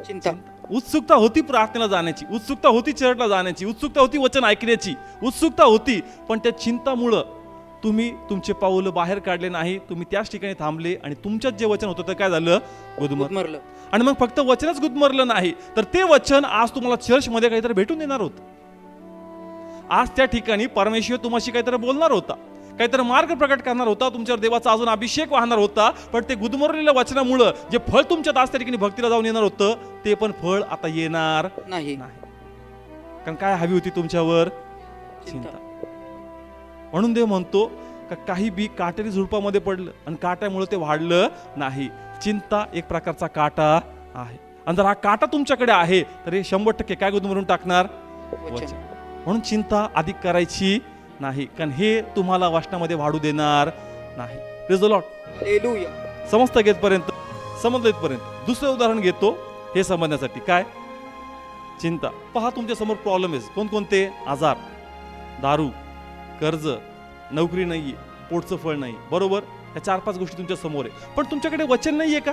चिंता. उत्सुकता होती प्रार्थनेला जाण्याची, उत्सुकता होती चर्चला जाण्याची, उत्सुकता होती वचन ऐकण्याची, उत्सुकता होती. पण त्या चिंतामुळं तुम्ही तुमचे पाऊल बाहेर काढले नाही, तुम्ही त्याच ठिकाणी थांबले आणि तुमच्यात जे वचन होतं ते काय झालं? गुदमरलं. आणि मग फक्त वचनच गुदमरलं नाही, तर ते वचन आज तुम्हाला चर्चमध्ये काहीतरी भेटून देणार होतं. आज त्या ठिकाणी परमेश्वर तुम्हाशी काहीतरी बोलणार होता, काहीतरी मार्ग प्रकट करणार होता, तुमच्यावर देवाचा अजून अभिषेक वाहणार होता. पण ते गुदमरलेल्या वचनामुळं जे फळ तुमच्यात आज त्या ठिकाणी भक्तीला जाऊन येणार होतं, ते पण फळ आता येणार नाही. कारण काय हवी होती तुमच्यावर? चिंता. म्हणून देव म्हणतो का काही बी काटेरी झुडपामध्ये पडलं आणि काट्यामुळे ते वाढलं नाही. चिंता एक प्रकारचा काटा आहे, आणि जर हा काटा तुमच्याकडे आहे तर हे 100% काय गुदमरून टाकणार? वचन. म्हणून चिंता अधिक करायची नाही, कारण हे तुम्हाला वाचनामध्ये वाढू देणार नाही. Praise the lord. हालेलुया. समजतं इथपर्यंत. दुसरं उदाहरण घेतो हे समजण्यासाठी. काय? चिंता. पहा तुमच्या समोर प्रॉब्लेम आहे. कोणकोणते? आजार, दारू, कर्ज, नोकरी नाहीये, पोटचं फळ नाही, बरोबर? या 4-5 गोष्टी तुमच्या समोर आहे. पण तुमच्याकडे वचन नाहीये का?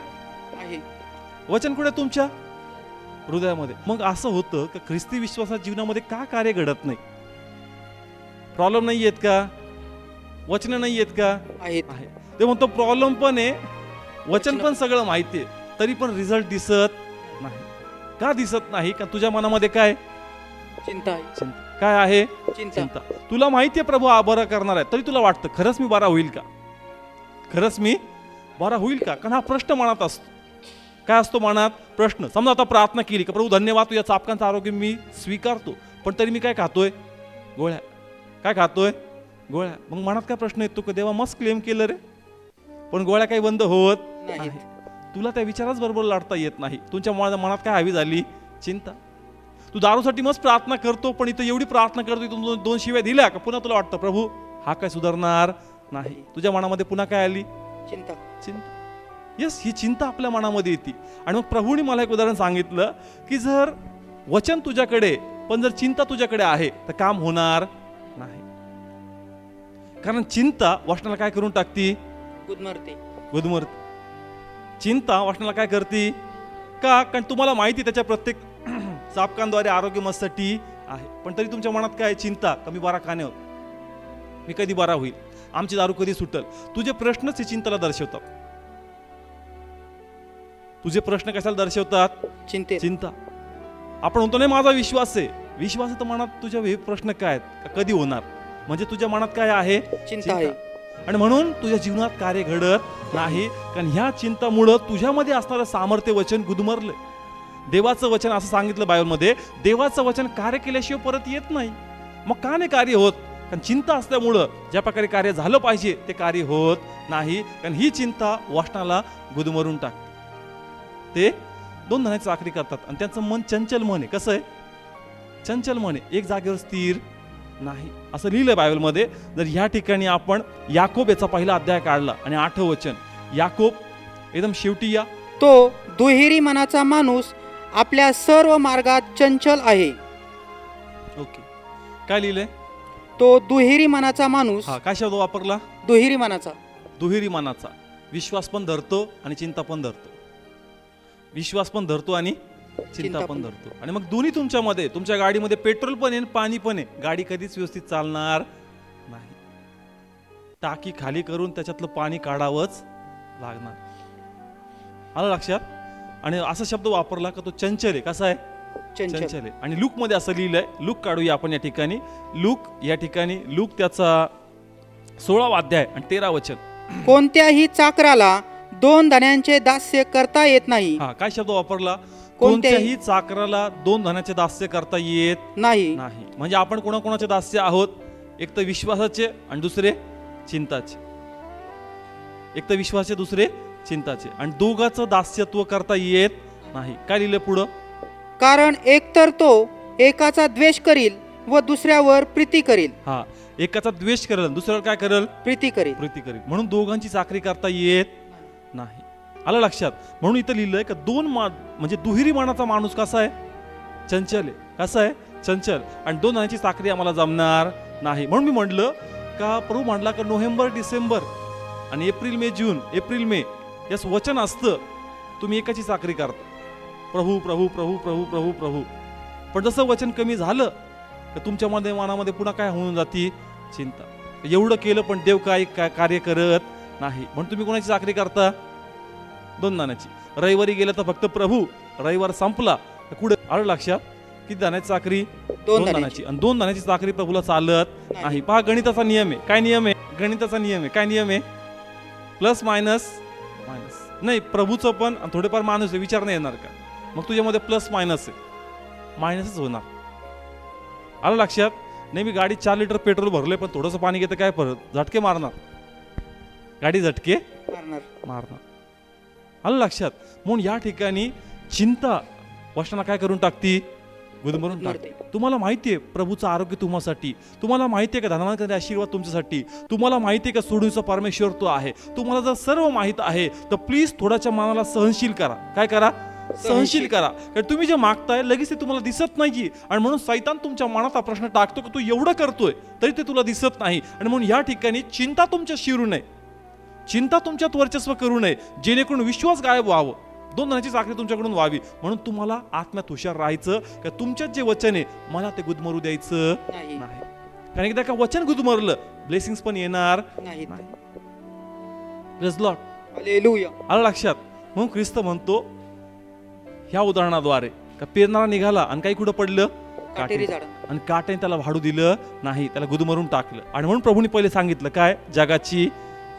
वचन कुठे? तुमच्या हृदयामध्ये. मग असं होतं की ख्रिस्ती विश्वासाच्या जीवनामध्ये का कार्य घडत नाही? प्रॉब्लेम नाही आहेत का? वचन नाही आहेत का? आहे. ते म्हणतो प्रॉब्लेम पण आहे, वचन पण सगळं माहिती आहे, तरी पण रिझल्ट दिसत नाही. का दिसत नाही? का तुझ्या मनामध्ये काय? चिंता. काय आहे? चिंता. तुला माहितीये प्रभू बरा करणार आहे, तरी तुला वाटतं खरंच मी बरा होईल का? खरंच मी बरा होईल का? कारण हा प्रश्न मनात असतो. काय असतो मनात? प्रश्न. समजा आता प्रार्थना केली का प्रभू धन्यवाद तुझ्या चापकांचं आरोग्य मी स्वीकारतो, पण तरी मी काय खातोय? गोळ्या. काय खातोय? गोळ्या. मग मनात काय प्रश्न येतो की देवा मस्त क्लेम केलं रे, पण गोळ्या काही बंद होत नाही. तुला त्या विचाराच बरोबर लाडता येत नाही. तुमच्या मनात काय हवी झाली? चिंता. तू दारूसाठी मस्त प्रार्थना करतो, पण इथं एवढी प्रार्थना करतो, इथून 2 शिव्या दिल्या का पुन्हा तुला वाटतं प्रभू हा काय सुधारणार नाही. तुझ्या मनामध्ये पुन्हा काय आली? चिंता. येस, ही चिंता आपल्या मनामध्ये येते. आणि मग प्रभूने मला एक उदाहरण सांगितलं की जर वचन तुझ्याकडे पण जर चिंता तुझ्याकडे आहे तर काम होणार नाही. कारण चिंता वचनाला काय करून टाकती? गुदमरते. चिंता वचनाला काय करते? का? कारण तुम्हाला माहिती त्याच्या प्रत्येक चापकांद्वारे आरोग्य मस्ती आहे, पण तरी तुमच्या मनात काय? चिंता. कमी बरा का नाही होत? मी कधी बरा होईल? आमची दारू कधी सुटल? तुझे प्रश्नच ही चिंताला दर्शवतात. तुझे प्रश्न कशाला दर्शवतात? चिंता. आपण म्हणतो नाही माझा विश्वास आहे, विश्वास आहे तर मनात तुझ्या हे प्रश्न काय आहेत, कधी होणार, म्हणजे तुझ्या मनात काय आहे, चिंता आहे. आणि म्हणून तुझ्या जीवनात कार्य घडत नाही, कारण ह्या चिंतामुळं तुझ्यामध्ये असणारं सामर्थ्य वचन गुदमरलंय. देवाचं वचन असं सांगितलं बायबलमध्ये, देवाचं वचन कार्य केल्याशिवाय परत येत नाही. मग का नाही कार्य होत? कारण चिंता असल्यामुळं ज्या प्रकारे कार्य झालं पाहिजे ते कार्य होत नाही, कारण ही चिंता वचनाला गुदमरून टाकते. ते 2 धनाची चाकरी करतात आणि त्यांचं मन चंचल मन आहे. कसं आहे? चंचल मन आहे, एक जागेवर स्थिर नाही, असं लिहिलंय बायबलमध्ये. जर ह्या ठिकाणी आपण याकोब याचा पहिला अध्याय काढला आणि 8 वचन, याकोब एकदम शेवटी या, तो दुहेरी मनाचा माणूस आपल्या सर्व मार्गात चंचल आहे. ओके, काय लिहिलंय? तो दुहेरी मनाचा माणूस. हा, काय शब्द वापरला? दुहेरी मनाचा. दुहेरी मनाचा. विश्वास पण धरतो आणि चिंता पण धरतो, विश्वास पण धरतो आणि चिंता पण धरतो. आणि मग दोन्ही तुमच्यामध्ये, तुमच्या गाडीमध्ये पेट्रोल पण आहे पाणी पण आहे, गाडी कधीच व्यवस्थित चालणार नाही. टाकी खाली करून त्याच्यातलं पाणी काढावंच लागणार. आलं लक्षात? आणि असा शब्द वापरला का तो चंचल आहे. कसा आहे? चंचल आहे. आणि लूक मध्ये असं लिहिलंय, लूक काढूया आपण या ठिकाणी. लूक त्याचा 16वा अध्याय आणि 13 वचन. कोणत्याही चाकराला 2 धन्यांचे दास्य करता येत नाही. हा, काय शब्द वापरला? कोणत्याही चाकराला 2 धनाचे दास्य करता येत नाही. म्हणजे आपण कोणाकोणाचे दास्य आहोत? एक तर विश्वासाचे आणि दुसरे चिंताचे. एक तर विश्वासाचे, दुसरे चिंताचे, आणि दोघांचं दास्यत्व करता येत नाही. काय लिहिलं पुढं? कारण एकतर तो एकाचा द्वेष करील व दुसऱ्यावर प्रीती करील. हा, एकाचा द्वेष करेल, दुसऱ्यावर काय करेल? प्रीती करील. म्हणून दोघांची चाकरी करता येत नाही. आलं लक्षात? म्हणून इथं लिहिलंय का म्हणजे दुहेरी मनाचा माणूस कसा आहे? चंचल आहे. कसा आहे? चंचल. आणि 2 धनाची चाकरी आम्हाला जमणार नाही. म्हणून मी म्हटलं का, प्रभू म्हटला का नोव्हेंबर डिसेंबर आणि एप्रिल मे जून, एप्रिल मे याच वचन असतं, तुम्ही एकाची चाकरी करता, प्रभू प्रभू प्रभू प्रभू प्रभू प्रभू. पण जसं वचन कमी झालं तर तुमच्या मनामध्ये पुन्हा काय होऊन जाती? चिंता. एवढं केलं पण देव काय कार्य करत नाही. म्हणून तुम्ही कोणाची चाकरी करता? 2 धनाची. रविवारी गेलं तर फक्त प्रभू, रविवार संपला कुठे? आलं लक्षात? किती धनाची चाकरी? 2 धनाची. आणि 2 धनाची चाकरी प्रभूला चालत नाही. पहा, गणिताचा नियम आहे. काय नियम आहे? गणिताचा नियम आहे. काय नियम आहे? Plus minus minus. नाही, प्रभूचं पण थोडेफार माणूस आहे, विचार नाही येणार का? मग तुझ्यामध्ये प्लस मायनस आहे, मायनसच होणार. आलं लक्षात? नाही, मी गाडी 4 लिटर पेट्रोल भरले पण थोडंसं पाणी घेतं, काय परत झटके मारणार, गाडी झटके मारणार. आलं लक्षात? म्हणून या ठिकाणी चिंता वचनाला काय करून टाकती? गुदमरून टाकते. तुम्हाला माहितीये प्रभूचं आरोग्य तुम्हासाठी, तुम्हाला माहितीये का धनावान आशीर्वाद तुमच्यासाठी, तुम्हाला माहितीये का सोडूनचा परमेश्वर तो आहे. तुम्हाला जर सर्व माहित आहे तर प्लीज थोड्याच्या मनाला सहनशील करा. काय करा? सहनशील करा. कारण तुम्ही जे मागताय लगेच ते तुम्हाला दिसत नाही, आणि म्हणून सैतान तुमच्या मनात हा प्रश्न टाकतो की तू एवढं करतोय तरी ते तुला दिसत नाही. आणि म्हणून या ठिकाणी चिंता तुमच्या शिरू नये, चिंता तुमच्यात वर्चस्व करू नये, जेणेकरून विश्वास गायब व्हावं, 2 धनाची चाकरी तुमच्याकडून व्हावी. म्हणून तुम्हाला आत्म्यात हुशार राहायचं का तुमच्यात जे वचन आहे मला ते गुदमरू द्यायचं नाही. कारण एकदा का वचन गुदमरलं ब्लेसिंग्स पण येणार नाही. Praise Lord. हालेलुया. आलं लक्षात? म्हणून ख्रिस्त म्हणतो ह्या उदाहरणाद्वारे का पेरणारा निघाला आणि काही कुठं पडलं? काटेरी झाड. आणि काट्याने त्याला वाढू दिलं नाही, त्याला गुदमरून टाकलं. आणि म्हणून प्रभूने पहिले सांगितलं काय? जगाची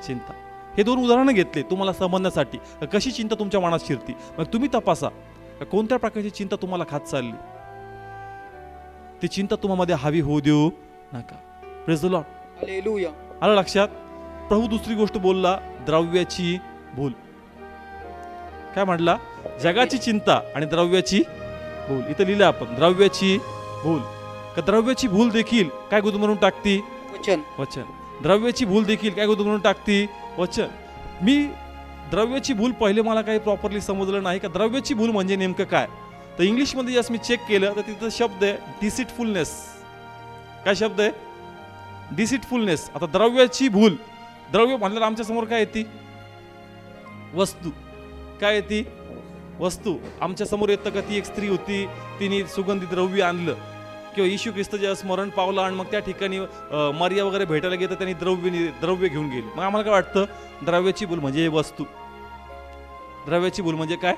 चिंता. हे 2 उदाहरणं घेतले तुम्हाला समजण्यासाठी कशी चिंता तुमच्या मनात शिरती. मग तुम्ही तपासा कोणत्या प्रकारची चिंता तुम्हाला खात चालली. ती चिंता तुम्हाला हवी होऊ देऊ नका. Praise the lord. हालेलुया. आलं लक्षात? प्रभू दुसरी गोष्ट बोलला, द्रव्याची भूल. काय म्हटला? जगाची चिंता आणि द्रव्याची भूल. इथं लिहिलं आपण द्रव्याची भूल. का द्रव्याची भूल देखील काय गुदमरून टाकती? वचन. द्रव्याची भूल देखील काय गुदमरून टाकती? वचन. मी द्रव्याची भूल पहिले मला काही प्रॉपरली समजलं नाही का द्रव्याची भूल म्हणजे नेमकं काय. तर इंग्लिशमध्ये जसं मी चेक केलं तर तिथं शब्द आहे डिसिटफुलनेस. काय शब्द आहे? डिसिटफुलनेस. आता द्रव्याची भूल, द्रव्य म्हणल्यावर आमच्या समोर काय येते? वस्तू. काय येते? वस्तू. आमच्या समोर येतं का ती एक स्त्री होती, तिने सुगंधी द्रव्य आणलं, किंवा येशू ख्रिस्त जेव्हा स्मरण पावला आणि मग त्या ठिकाणी मरिया वगैरे भेटायला गेलं, त्यांनी द्रव्य घेऊन गेली. मग आम्हाला काय वाटतं? द्रव्याची भूल म्हणजे वस्तू. द्रव्याची भूल म्हणजे काय?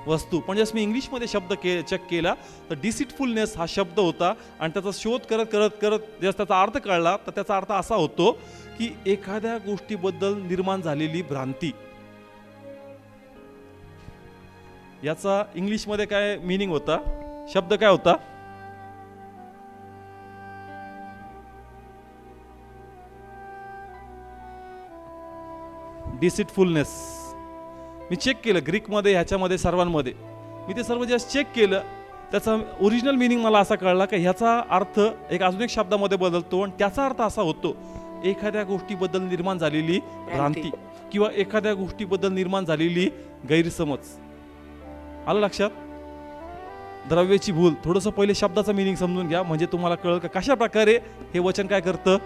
वस्तू. पण जस मी इंग्लिशमध्ये शब्द चेक केला तर डिसिटफुलनेस हा शब्द होता आणि त्याचा शोध करत करत करत जस त्याचा अर्थ कळला तर त्याचा अर्थ असा होतो की एखाद्या गोष्टीबद्दल निर्माण झालेली भ्रांती. याचा इंग्लिशमध्ये काय मीनिंग होता, शब्द काय होता? डिसिटफुलनेस. मी चेक केलं ग्रीकमध्ये, ह्याच्यामध्ये, सर्वांमध्ये मी ते सर्व जस्ट चेक केलं. त्याचा ओरिजिनल मिनिंग मला असा कळला की ह्याचा अर्थ अजून एक शब्दामध्ये बदलतो आणि त्याचा अर्थ असा होतो एखाद्या गोष्टीबद्दल निर्माण झालेली भ्रांती किंवा एखाद्या गोष्टीबद्दल निर्माण झालेली गैरसमज. आलं लक्षात? द्रव्याची भूल. थोडंसं पहिले शब्दाचा मिनिंग समजून घ्या म्हणजे तुम्हाला कळलं का कशा प्रकारे हे वचन काय करतं,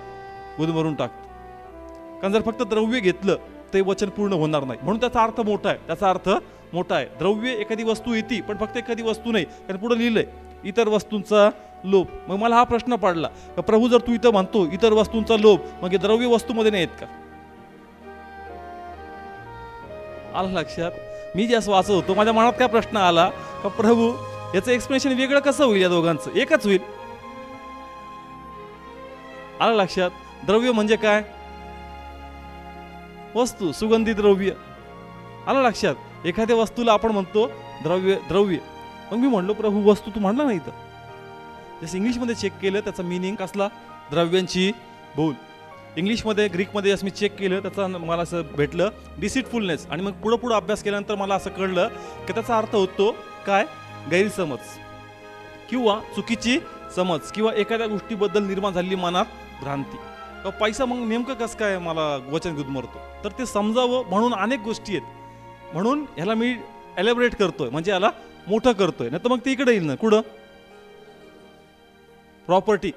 गुदमरून टाकतं. कारण जर फक्त द्रव्य घेतलं ते वचन पूर्ण होणार नाही. म्हणून त्याचा अर्थ मोठा आहे. त्याचा अर्थ मोठा आहे. द्रव्य एखादी वस्तू येते पण फक्त एखादी वस्तू नाही. कारण पुढे लिहिलंय इतर वस्तूंचा लोभ. मग मला हा प्रश्न पडला का प्रभू जर तू इथं म्हणतो इतर वस्तूंचा लोभ मग द्रव्य वस्तूमध्ये नाही येत का? आलं लक्षात? मी जे असं वाचत होतो माझ्या मनात काय प्रश्न आला का प्रभू याचं एक्सप्लेनेशन वेगळं कसं होईल, या दोघांचं एकच होईल. आलं लक्षात? द्रव्य म्हणजे काय? वस्तू, सुगंधी द्रव्य. आलं लक्षात? एखाद्या वस्तूला आपण म्हणतो द्रव्य. द्रव्य मग मी म्हणलो प्रभू वस्तू तू म्हणला नाही तर. जसं इंग्लिशमध्ये चेक केलं त्याचा मिनिंग कसला, द्रव्यांची भूल. इंग्लिशमध्ये, ग्रीकमध्ये असं मी चेक केलं त्याचा मला असं भेटलं डिसिटफुलनेस. आणि मग पुढं पुढं अभ्यास केल्यानंतर मला असं कळलं की त्याचा अर्थ होतो काय, गैरसमज किंवा चुकीची समज किंवा एखाद्या गोष्टीबद्दल निर्माण झालेली मनात भ्रांती. पैसा मग नेमकं कसं काय मला वचन गुदमरतो तर ते समजावं म्हणून अनेक गोष्टी आहेत. म्हणून ह्याला मी एलॅबोरेट करतोय म्हणजे याला मोठं करतोय. नाही तर मग ते इकडे येईल ना कुठं, प्रॉपर्टी.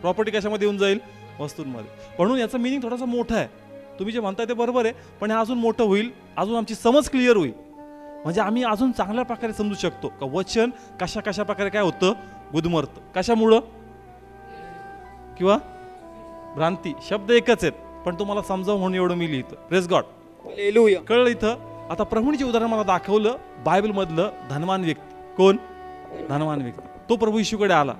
प्रॉपर्टी कशामध्ये येऊन जाईल, वस्तूंमध्ये. म्हणून याचं मिनिंग थोडासा मोठा आहे. तुम्ही जे म्हणताय ते बरोबर आहे पण हे अजून मोठं होईल, अजून आमची समज क्लिअर होईल म्हणजे आम्ही अजून चांगल्या प्रकारे समजू शकतो का वचन कशा कशा प्रकारे काय होतं, गुदमरतं. कशामुळं किंवा भ्रांती. शब्द एकच आहेत पण तुम्हाला समजावं म्हणून एवढं मी लिहितो. Praise God. हालेलुया. कळलं इथं? आता प्रभूंनी जे उदाहरण मला दाखवलं बायबल मधलं धनवान व्यक्ती. कोण? धनवान व्यक्ती. तो प्रभू येशूकडे आला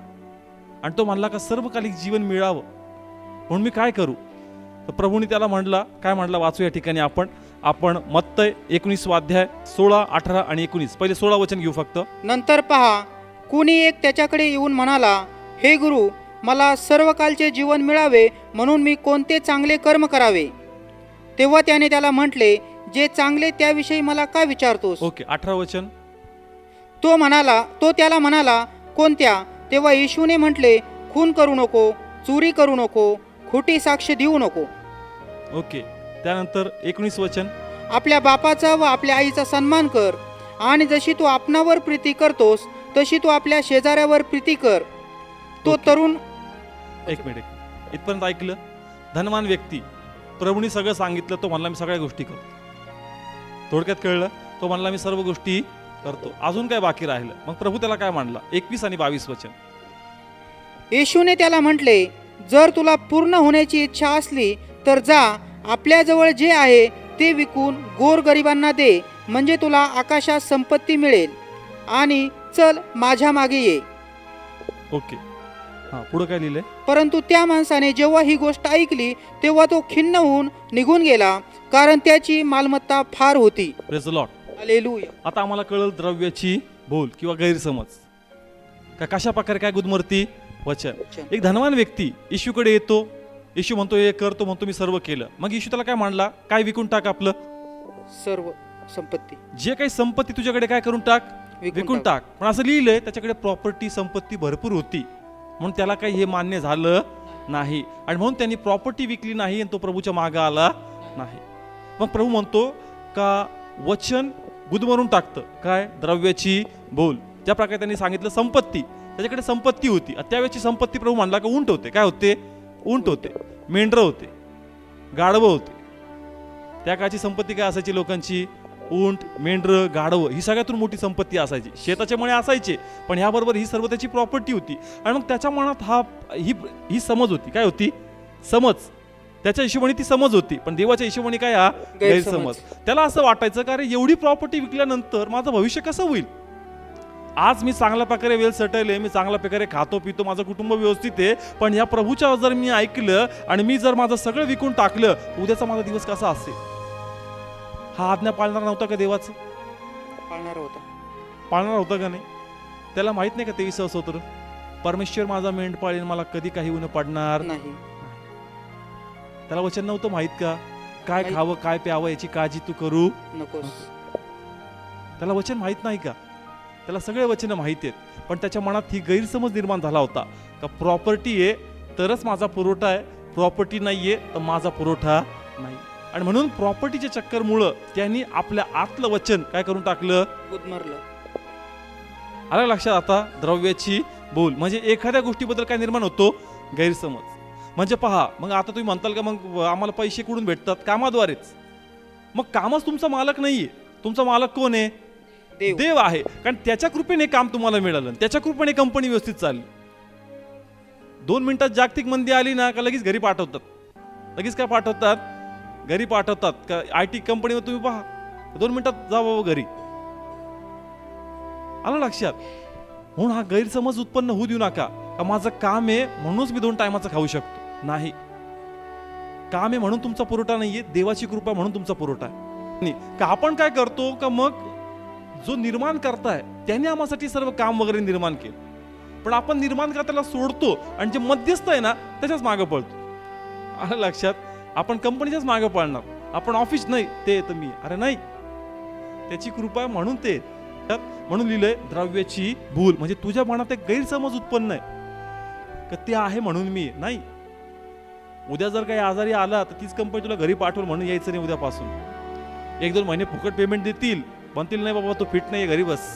आणि तो म्हणला का सर्वकालिक जीवन मिळावं म्हणून मी काय करू. तर प्रभूंनी त्याला म्हणला, काय म्हणला वाचू या ठिकाणी आपण मत्तय 19 अध्याय 16, 18 आणि 19. पहिले 16 वचन घेऊ फक्त. नंतर पहा, कुणी एक त्याच्याकडे येऊन म्हणाला, हे गुरु, मला सर्वकालचे जीवन मिळावे म्हणून मी कोणते चांगले कर्म करावे. तेव्हा त्याने त्याला म्हटले, जे चांगले त्याविषयी मला का विचारतोस. ओके, 18 वचन. तो त्याला म्हणाला, कोणत्या. तेव्हा येशूने म्हटले, खून करू नको, चोरी करू नको, खोटी साक्ष देऊ नको. ओके, त्यानंतर 19 वचन. आपल्या बापाचा व आपल्या आईचा सन्मान कर आणि जशी तू आपणावर प्रीती करतोस तशी तू आपल्या शेजाऱ्यावर प्रीती कर. तो तरुण. एक मिनिट, इथपर्यंत ऐकलं? धनवान व्यक्ती, प्रभूंनी सगळं सांगितलं. तो म्हणला मी सगळ्या गोष्टी करतो. थोडक्यात कळलं? तो म्हणला मी सर्व गोष्टी करतो. अजून काय बाकी राहिलं? मग प्रभू त्याला काय म्हणला? 21 आणि 22 वचन. येशूने त्याला म्हटले, जर तुला पूर्ण होण्याची इच्छा असली तर जा, आपल्याजवळ जे आहे ते विकून गोरगरिबांना दे, म्हणजे तुला आकाशात संपत्ती मिळेल, आणि चल माझ्या मागे ये. ओके, हां, पुढं काय लिहिलंय? परंतु त्या माणसाने जेव्हा ही गोष्ट ऐकली तेव्हा तो खिन्न होऊन निघून गेला, कारण त्याची मालमत्ता फार होती. Praise the lord. हालेलुया. आता आम्हाला कळलं द्रव्याची भूल किंवा गैरसमज का कशा प्रकारे काय गुदमरती, वचन. एक धनवान व्यक्ती येशूकडे येतो. येशू म्हणतो हे करतो, म्हणतो मी सर्व केलं. मग येशू त्याला काय म्हणला, काय विकून टाक आपलं सर्व संपत्ती, जे काही संपत्ती तुझ्याकडे काय करून टाक, विकून टाक. पण असं लिहिलंय त्याच्याकडे प्रॉपर्टी, संपत्ती भरपूर होती म्हणून त्याला काही हे मान्य झालं नाही आणि म्हणून त्यांनी प्रॉपर्टी विकली नाही आणि तो प्रभूच्या मागे आला नाही. मग प्रभू म्हणतो का वचन गुदमरून टाकतं काय, द्रव्याची भूल. ज्या प्रकारे त्यांनी सांगितलं संपत्ती, त्याच्याकडे संपत्ती होती. त्यावेळेची संपत्ती प्रभू म्हणला का उंट होते. काय होते? उंट होते, मेंढरं होते, गाढवं होते. त्या काळची संपत्ती काय असायची लोकांची? उंट, मेंढरं, गाढवं ही सगळ्यातून मोठी संपत्ती असायची. शेताचे मळे असायचे पण ह्याबरोबर ही सर्व त्याची प्रॉपर्टी होती. आणि मग त्याच्या मनात ही समज होती. काय होती? समज त्याच्या हिशोबाने ती समज होती, पण देवाच्या हिशोबाने काय हा गैरसमज. त्याला असं वाटायचं का अरे एवढी प्रॉपर्टी विकल्यानंतर माझं भविष्य कसं होईल. आज मी चांगल्या प्रकारे वेल सेटल आहे, मी चांगल्या प्रकारे खातो पितो, माझं कुटुंब व्यवस्थित आहे, पण या प्रभूच्या जर मी ऐकलं आणि मी जर माझं सगळं विकून टाकलं, उद्याचा माझा दिवस कसा असेल. हा आज्ञा पाळणार नव्हता का देवाचं. पाळणार होता का नाही. त्याला माहित नाही का 23 स्तोत्र, परमेश्वर माझा मेंढ पाळीन, मला कधी काही ऊन पडणार नाही. त्याला वचन नव्हतं माहित का, काय खावं काय प्यावं याची काळजी तू करू नकोस. त्याला वचन माहित नाही का. त्याला सगळे वचन माहिती आहेत, पण त्याच्या मनात ही गैरसमज निर्माण झाला होता का प्रॉपर्टी आहे तरच माझा पुरवठा आहे, प्रॉपर्टी नाहीये तर माझा पुरवठा नाही. आणि म्हणून प्रॉपर्टीच्या चक्करमुळं त्यांनी आपल्या आतलं वचन काय करून टाकलं, गुदमरलं. आलं लक्षात. आता द्रव्याची बोल म्हणजे एखाद्या गोष्टीबद्दल काय निर्माण होतो, गैरसमज. म्हणजे पहा, मग आता तुम्ही म्हणताल का मग आम्हाला पैसे कुठून भेटतात, कामाद्वारेच. मग कामच तुमचा मालक नाहीये. तुमचा मालक कोण आहे, देव आहे. कारण त्याच्या कृपेने काम तुम्हाला मिळालं, त्याच्या कृपेने कंपनी व्यवस्थित चालली. 2 मिनिटात जागतिक मंदी आली ना का लगेच घरी पाठवतात. लगेच काय पाठवतात, घरी पाठवतात. का IT कंपनीवर तुम्ही पहा, 2 मिनिटात जा बाबा घरी. आलं लक्षात. म्हणून हा गैरसमज उत्पन्न होऊ देऊ नका का माझं काम आहे म्हणूनच मी 2 टायमाचं खाऊ शकतो. नाही, काम आहे म्हणून तुमचा पुरवठा नाहीये, देवाची कृपा म्हणून तुमचा पुरवठा आहे. का आपण काय करतो का मग जो निर्माण करताय त्याने आम्हासाठी सर्व काम वगैरे निर्माण केलं, पण आपण निर्माण करताना सोडतो आणि जे मध्यस्थ आहे ना त्याच्याच मागे पळतो. आलं लक्षात. आपण कंपनीच्याच मागे पळणार, आपण ऑफिस नाही ते तर मी, अरे नाही, त्याची कृपा म्हणून ते. म्हणून लिहिलंय द्रव्याची भूल म्हणजे तुझ्या मनात एक गैरसमज उत्पन्न आहे का ते आहे म्हणून मी नाही. उद्या जर काही आजारी आला तर तीच कंपनी तुला घरी पाठवल म्हणून यायचं नाही. उद्यापासून 1-2 महिने फुकट पेमेंट देतील, म्हणतील नाही बाबा तू फिट नाही घरी बस.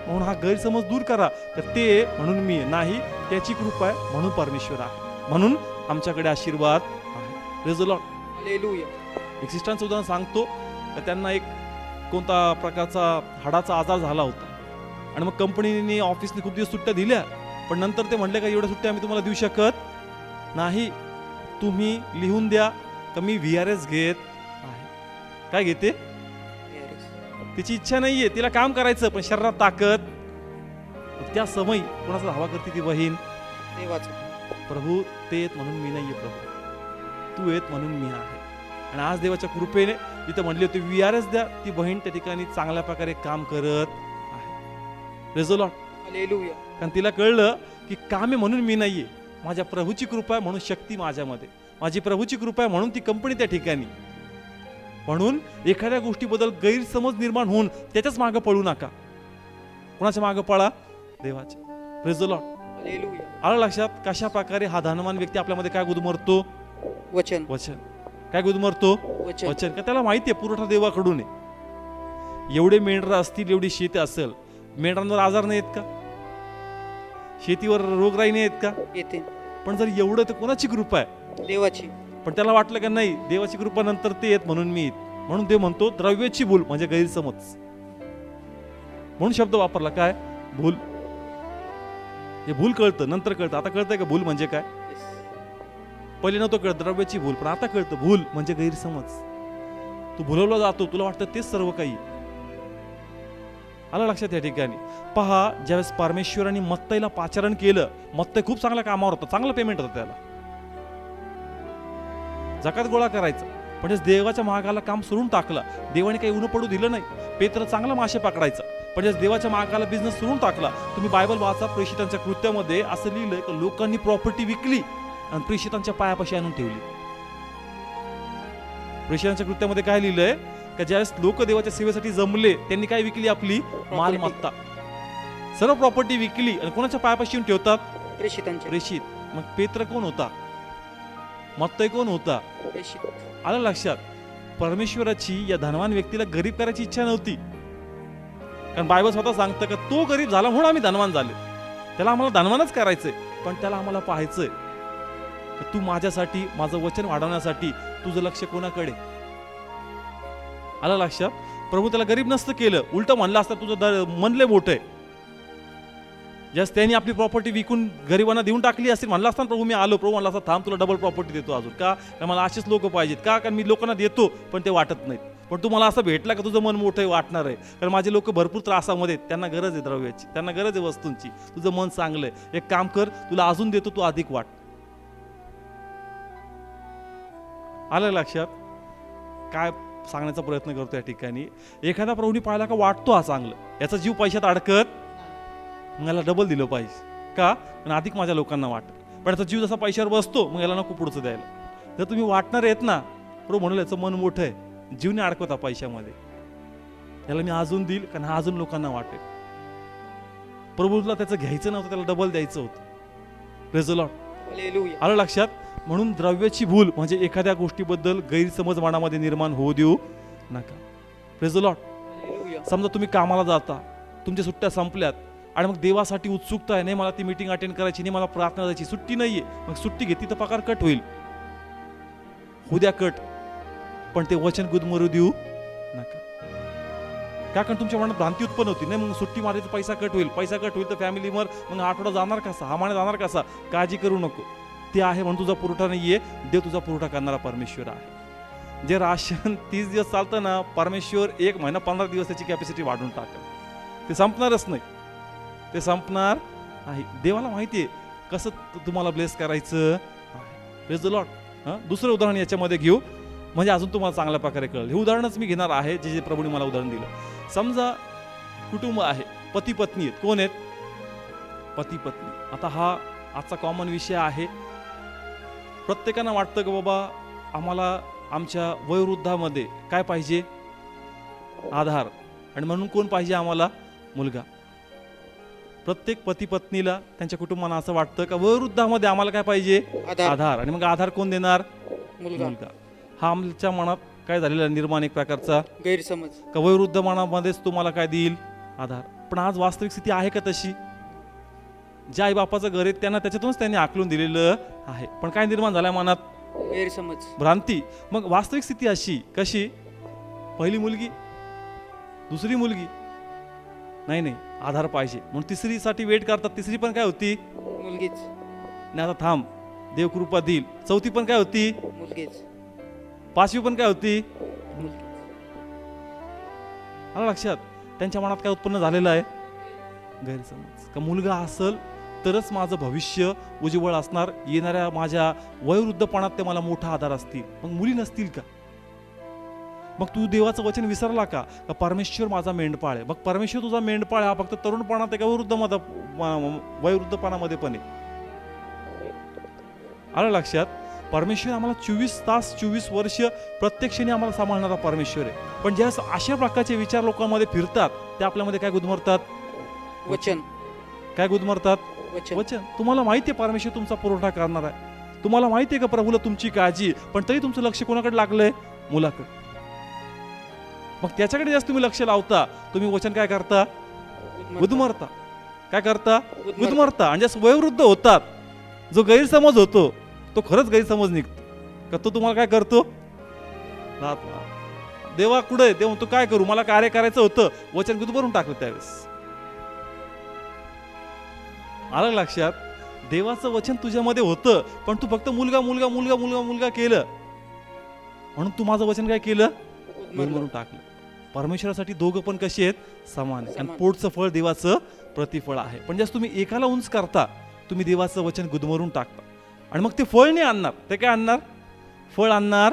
म्हणून हा गैरसमज दूर करा तर ते म्हणून मी नाही, त्याची कृपा आहे म्हणून परमेश्वर आहे, म्हणून आमच्याकडे आशीर्वाद आहे. Praise the lord. हालेलुया. एक सिस्टरांचं उदाहरण सांगतो. त्यांना एक कोणता प्रकारचा हाडाचा आजार झाला होता आणि मग कंपनीने ऑफिसने खूप दिवस सुट्ट्या दिल्या, पण नंतर ते म्हणले का एवढ्या सुट्ट्या आम्ही तुम्हाला देऊ शकत नाही, तुम्ही लिहून द्या का मी VRS घेत आहे. काय घेते, तिची इच्छा नाहीये, तिला काम करायचं पण शरीरात ताकद. त्या समय कोणाचा धावा करते ती बहीण, प्रभू ते येत म्हणून मी नाहीये, प्रभू तू येत म्हणून मी आहे. आणि आज देवाच्या कृपेने तिथं म्हणली होती VRS द्या, ती बहीण त्या ठिकाणी चांगल्या प्रकारे काम करत आहे. Praise the lord. हालेलुया. कारण तिला कळलं की काम आहे म्हणून मी नाहीये, माझ्या प्रभूची कृपा आहे म्हणून शक्ती माझ्यामध्ये, माझी प्रभूची कृपा आहे म्हणून ती कंपनी त्या ठिकाणी. म्हणून एखाद्या गोष्टीबद्दल गैरसमज निर्माण होऊन त्याच्याच मागे पळू नका. कोणाच्या मागे पळा, देवाच्या. Praise the lord. हालेलुया. आलं लक्षात. कशा प्रकारे हा धनवान व्यक्ती आपल्यामध्ये काय गुदमरतो, वचन. वचन काय गुदमरतो, वचन. का त्याला माहिती आहे पुरवठा देवाकडून आहे. एवढे मेंढरं असतील, एवढी शेती असेल, मेंढरांवर आजार नाही आहेत का, शेतीवर रोगराई नाही आहेत का, येते. पण जर एवढं तर कोणाची कृपा आहे, देवाची. पण त्याला वाटलं का नाही देवाची कृपा नंतर ते येत म्हणून मी येत. म्हणून ते म्हणतो द्रव्याची भूल म्हणजे गैरसमज. म्हणून शब्द वापरला काय, भूल. हे भूल कळतं, नंतर कळतं. आता कळतंय का भूल म्हणजे काय. पहिले नव्हतं कळत द्रव्याची भूल, पण आता कळतं भूल म्हणजे गैरसमज. तू भुलवला जातो, तुला वाटतं तेच सर्व काही. आलं लक्षात. या ठिकाणी पहा, ज्यावेळेस परमेश्वराने मत्तईला पाचारण केलं, मत्तई खूप चांगल्या कामावर होता, चांगला पेमेंट होतं त्याला, जकात गोळा करायचा. पण देवाच्या मागाला काम सोडून टाकला, देवाने काही ऊन पडू दिलं नाही. पेत्र चांगला मासे पकडायचा, पण देवाच्या मागाला बिझनेस सोडून टाकला. तुम्ही बायबल वाचा, प्रेषितांच्या कृत्यामध्ये असं लिहिलंय की लोकांनी प्रॉपर्टी विकली आणि प्रेषितांच्या पायापाशी आणून ठेवली. प्रेषितांच्या कृत्यामध्ये काय लिहिलंय का ज्यावेळेस लोक देवाच्या सेवेसाठी जमले, त्यांनी काय विकली, आपली मालमत्ता, सर्व प्रॉपर्टी विकली आणि कोणाच्या पायापाशी येऊन ठेवतात, प्रेषितांच्या. प्रेषित. मग पेत्र कोण होता, मत्तई कोण होता, प्रेषित. आलं लक्षात. परमेश्वराची या धनवान व्यक्तीला गरीब करायची इच्छा नव्हती. कारण बायबल स्वतः सांगतं का तो गरीब झाला म्हणून आम्ही धनवान झाले, त्याला आम्हाला धनवानच करायचंय, पण त्याला आम्हाला पाहायचंय की तू माझ्यासाठी, माझं वचन वाढवण्यासाठी तुझं लक्ष कोणाकडे. आलं लक्षात. प्रभू त्याला गरीब नसतं केलं, उलट म्हणलं असतं तुझं मन लय मोठं आहे, जस्ट त्यांनी आपली प्रॉपर्टी विकून गरिबांना देऊन टाकली असतील, म्हणलं असताना प्रभू मी आलो, प्रभू म्हणला असता थांब तुला डबल प्रॉपर्टी देतो अजून, का कारण मला असेच लोक पाहिजेत, का कारण मी लोकांना देतो पण ते वाटत नाहीत, पण तू मला असं भेटला का तुझं मन मोठं आहे वाटणार आहे, कारण माझे लोक भरपूर त्रासामध्ये, त्यांना गरज आहे द्रव्याची, त्यांना गरज आहे वस्तूंची, तुझं मन चांगलं आहे, एक काम कर तुला अजून देतो, तू अधिक वाट. आलं लक्षात काय सांगण्याचा प्रयत्न करतो या ठिकाणी? एखादा प्रभूनी पाहिला का वाटतो हा चांगलं, याचा जीव पैशात अडकत, मग याला डबल दिलं पाहिजे, का पण अधिक माझ्या लोकांना वाटत, पण याचा जीव जसा पैशावर बसतो मग याला नको पुढचं द्यायला. जर तुम्ही वाटणार आहेत ना, प्रभू म्हणलं याचं मन मोठं आहे, जीव नाही अडकवता पैशामध्ये, याला मी अजून देईल कारण हा अजून लोकांना वाटेल. प्रभूला त्याचं घ्यायचं नव्हतं, त्याला डबल द्यायचं होतं. Praise the lord. हालेलुया. आलं लक्षात? म्हणून द्रव्याची भूल म्हणजे एखाद्या गोष्टीबद्दल गैरसमज मनामध्ये निर्माण होऊ देऊ नका. Praise the lord. हालेलुया. समजा तुम्ही कामाला जाता, तुमच्या सुट्ट्या संपल्यात आणि मग देवासाठी उत्सुकता आहे, नाही मला ती मीटिंग अटेंड करायची, नाही मला प्रार्थना द्यायची, सुट्टी नाहीये, मग सुट्टी घेतली तर पगार कट होईल, उद्या कट, पण ते वचन गुदमरू देऊ नका. का कारण तुमच्या मनात भ्रांती उत्पन्न होती, नाही मग सुट्टी मारली तर पैसा कट होईल, पैसा कट होईल तर फॅमिलीवर मग आठवडा जाणार कसा, हा महिना जाणार कसा. काळजी करू नको, ते आहे म्हणून तुझा पुरवठा नाहीये, देव तुझा पुरवठा करणारा परमेश्वर आहे. जे राशन 30 दिवस चालतं ना, परमेश्वर 1 महिना 15 दिवस त्याची कॅपॅसिटी वाढून टाकेल, ते संपणारच नाही, ते संपणार आहे. देवाला माहिती आहे कसं तुम्हाला ब्लेस करायचं आहे. Praise the Lord. दुसरं उदाहरण याच्यामध्ये घेऊ म्हणजे अजून तुम्हाला चांगल्या प्रकारे कळेल. हे उदाहरणच मी घेणार आहे जे प्रभूने मला उदाहरण दिलं. समजा कुटुंब आहे, पती पत्नी आहेत. कोण आहेत? पती पत्नी. आता हा आजचा कॉमन विषय आहे. प्रत्येकानं वाटतं की बाबा आम्हाला आमच्या वयोवृद्धामध्ये काय पाहिजे? आधार. आणि म्हणून कोण पाहिजे आम्हाला? मुलगा. प्रत्येक पती पत्नीला त्यांच्या कुटुंबाला असं वाटतं का वयोवृद्धामध्ये आम्हाला काय पाहिजे? आधार. आणि मग आधार कोण देणार? मुलगा. हा आमच्या मनात काय झालेला निर्माण एक प्रकारचा गैरसमज का वयोवृद्ध मनामध्येच तुम्हाला काय देईल? आधार. पण आज वास्तविक स्थिती आहे का तशी? ज्या आई बापाचं घर आहे त्यांना त्याच्यातूनच त्यांनी आकलून दिलेलं आहे, पण काय निर्माण झालाय मनात? गैरसमज, भ्रांती. मग वास्तविक स्थिती अशी कशी? पहिली मुलगी, दुसरी मुलगी, नाही नाही आधार पाहिजे म्हणून तिसरीसाठी वेट करतात. तिसरी पण काय होती? मुलगीच. नाही आता थांब देव कृपा देईल. चौथी पण काय होती? मुलगीच. पाचवी पण काय होती? मुलगीच. आलं लक्षात? त्यांच्या मनात काय उत्पन्न झालेलं आहे? गैरसमज. का मुलगा असेल तरच माझं भविष्य उज्ज्वल असणार, येणाऱ्या माझ्या वयोवृद्धपणात ते मला मोठा आधार असतील. मग मुली नसतील का? मग तू देवाचं वचन विसरला का? परमेश्वर माझा मेंढपाळ आहे. मग परमेश्वर तुझा मेंढपाळ हा फक्त तरुणपणात आहे का वयोवृद्धपणामध्ये पण आहे? आलं लक्षात? परमेश्वर आम्हाला 24 तास 24 वर्ष प्रत्येक क्षणी आम्हाला सांभाळणारा परमेश्वर आहे. पण ज्या अशा प्रकारचे विचार लोकांमध्ये फिरतात ते आपल्यामध्ये काय गुदमरतात? वचन. काय गुदमरतात? वचन. तुम्हाला माहिती आहे परमेश्वर तुमचा पुरवठा करणार आहे, तुम्हाला माहिती आहे का प्रभूला तुमची काळजी, पण तरी तुमचं लक्ष कोणाकडे लागलंय? मुलाकडे. मग त्याच्याकडे जास्त तुम्ही लक्ष लावता, तुम्ही वचन काय करता? गुदमरता. काय करता? गुदमरता. आणि जास्त वयोवृद्ध होतात, जो गैरसमज होतो तो खरंच गैरसमज निघतो का तो तुम्हाला काय करतो? देवा कुठे? देव म्हणतो काय करू, मला कार्य करायचं होतं, वचन गुदमरून टाकलं त्यावेळेस. आलं लक्षात? देवाचं वचन तुझ्यामध्ये होतं पण तू फक्त मुलगा मुलगा मुलगा मुलगा मुलगा केलं म्हणून तू माझं वचन काय केलं? गुदमरून टाकलं. परमेश्वरासाठी दोघं पण कशी आहेत? समान. आणि पोटचं फळ देवाचं प्रतिफळ आहे. पण जास्त तुम्ही एकाला उंच करता, तुम्ही देवाचं वचन गुदमरून टाकता आणि मग ते फळ नाही आणणार. ते काय आणणार? फळ आणणार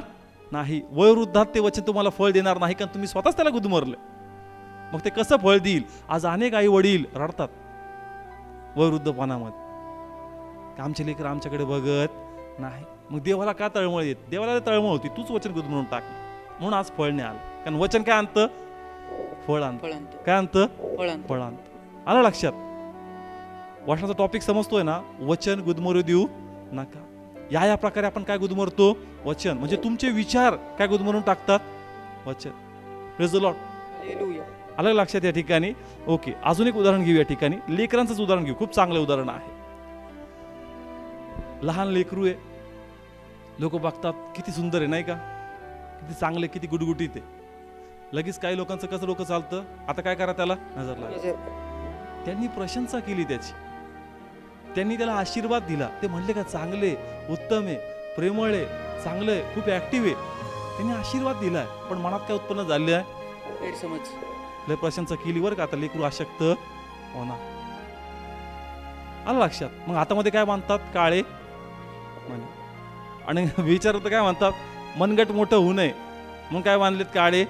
नाही. वयोवृद्धात ते वचन तुम्हाला फळ देणार नाही कारण तुम्ही स्वतःच त्याला गुदमरले. मग ते कसं फळ देईल? आज अनेक आई वडील रडतात वयोवृद्धपणामध्ये, आमचे लेकर आमच्याकडे बघत नाही. मग देवाला का तळमळ येत? देवाला तळमळ होती तूच वचन गुदमरून टाकलं म्हणून आज फळ नाही आलं. कारण वचन काय आणतं? फळ आणतं. काय आणतं? फळ आणतं. आलं लक्षात? वचनाचा टॉपिक समजतोय ना? वचन गुदमरू देऊ नका. या प्रकारे आपण काय गुदमरतो? वचन. म्हणजे तुमचे विचार काय गुदमरून टाकतात? वचन. Praise the lord. हालेलुया. आलं लक्षात या ठिकाणी? ओके. अजून एक उदाहरण घेऊ या ठिकाणी. लेकरांचंच उदाहरण घेऊ. खूप चांगलं उदाहरण आहे. लहान लेकरू आहे, लोक बघतात किती सुंदर आहे नाही का, किती चांगले, किती गुटगुटीत आहे. लगेच काही लोकांचं कसं डोकं चालतं, आता काय करा त्याला? नजर लागली. त्यांनी प्रशंसा केली त्याची, त्यांनी त्याला आशीर्वाद दिला. ते म्हणले का चांगले, उत्तम आहे, प्रेमळ आहे, चांगलं आहे, खूप ऍक्टिव्ह आहे. त्यांनी आशीर्वाद दिलाय, पण मनात काय उत्पन्न झाले आहे? गैरसमज. लय प्रशंसा केली बरं का, आता लेकरू अशक्त होणार. आलं लक्षात? मग हातामध्ये काय बांधतात? काळे मणी. आणि विचारत काय म्हणतात? मनगट मोठं होऊ नये म्हणून काय बांधलेत? काळे.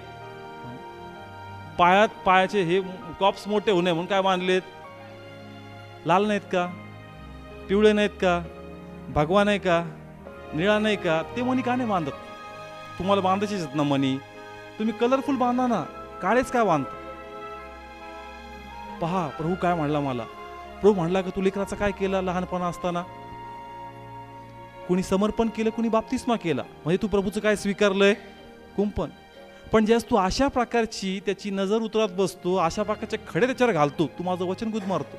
पायाचे हे कॉप्स मोठे होऊ नये म्हणून काय बांधलेत? लाल नाहीत का? पिवळे नाहीत का? भगवा नाही का? निळा नाही का? ते मणी का नाही बांधत? तुम्हाला बांधायचेच आहेत ना मणी, तुम्ही कलरफुल बांधा ना, काळेच काय बांधता? पहा प्रभू काय म्हणला मला. प्रभू म्हणला की तू लेकराचा काय केला लहानपणा असताना? कुणी समर्पण केलं, कुणी बाप्तिस्मा केला. म्हणजे तू प्रभूचं काय स्वीकारलंय? कुंपण. पण ज्यास तू अशा प्रकारची त्याची नजर उतरत बसतो, अशा प्रकारचे खडे त्याच्यावर घालतो, तू माझं वचन गुदमरतो.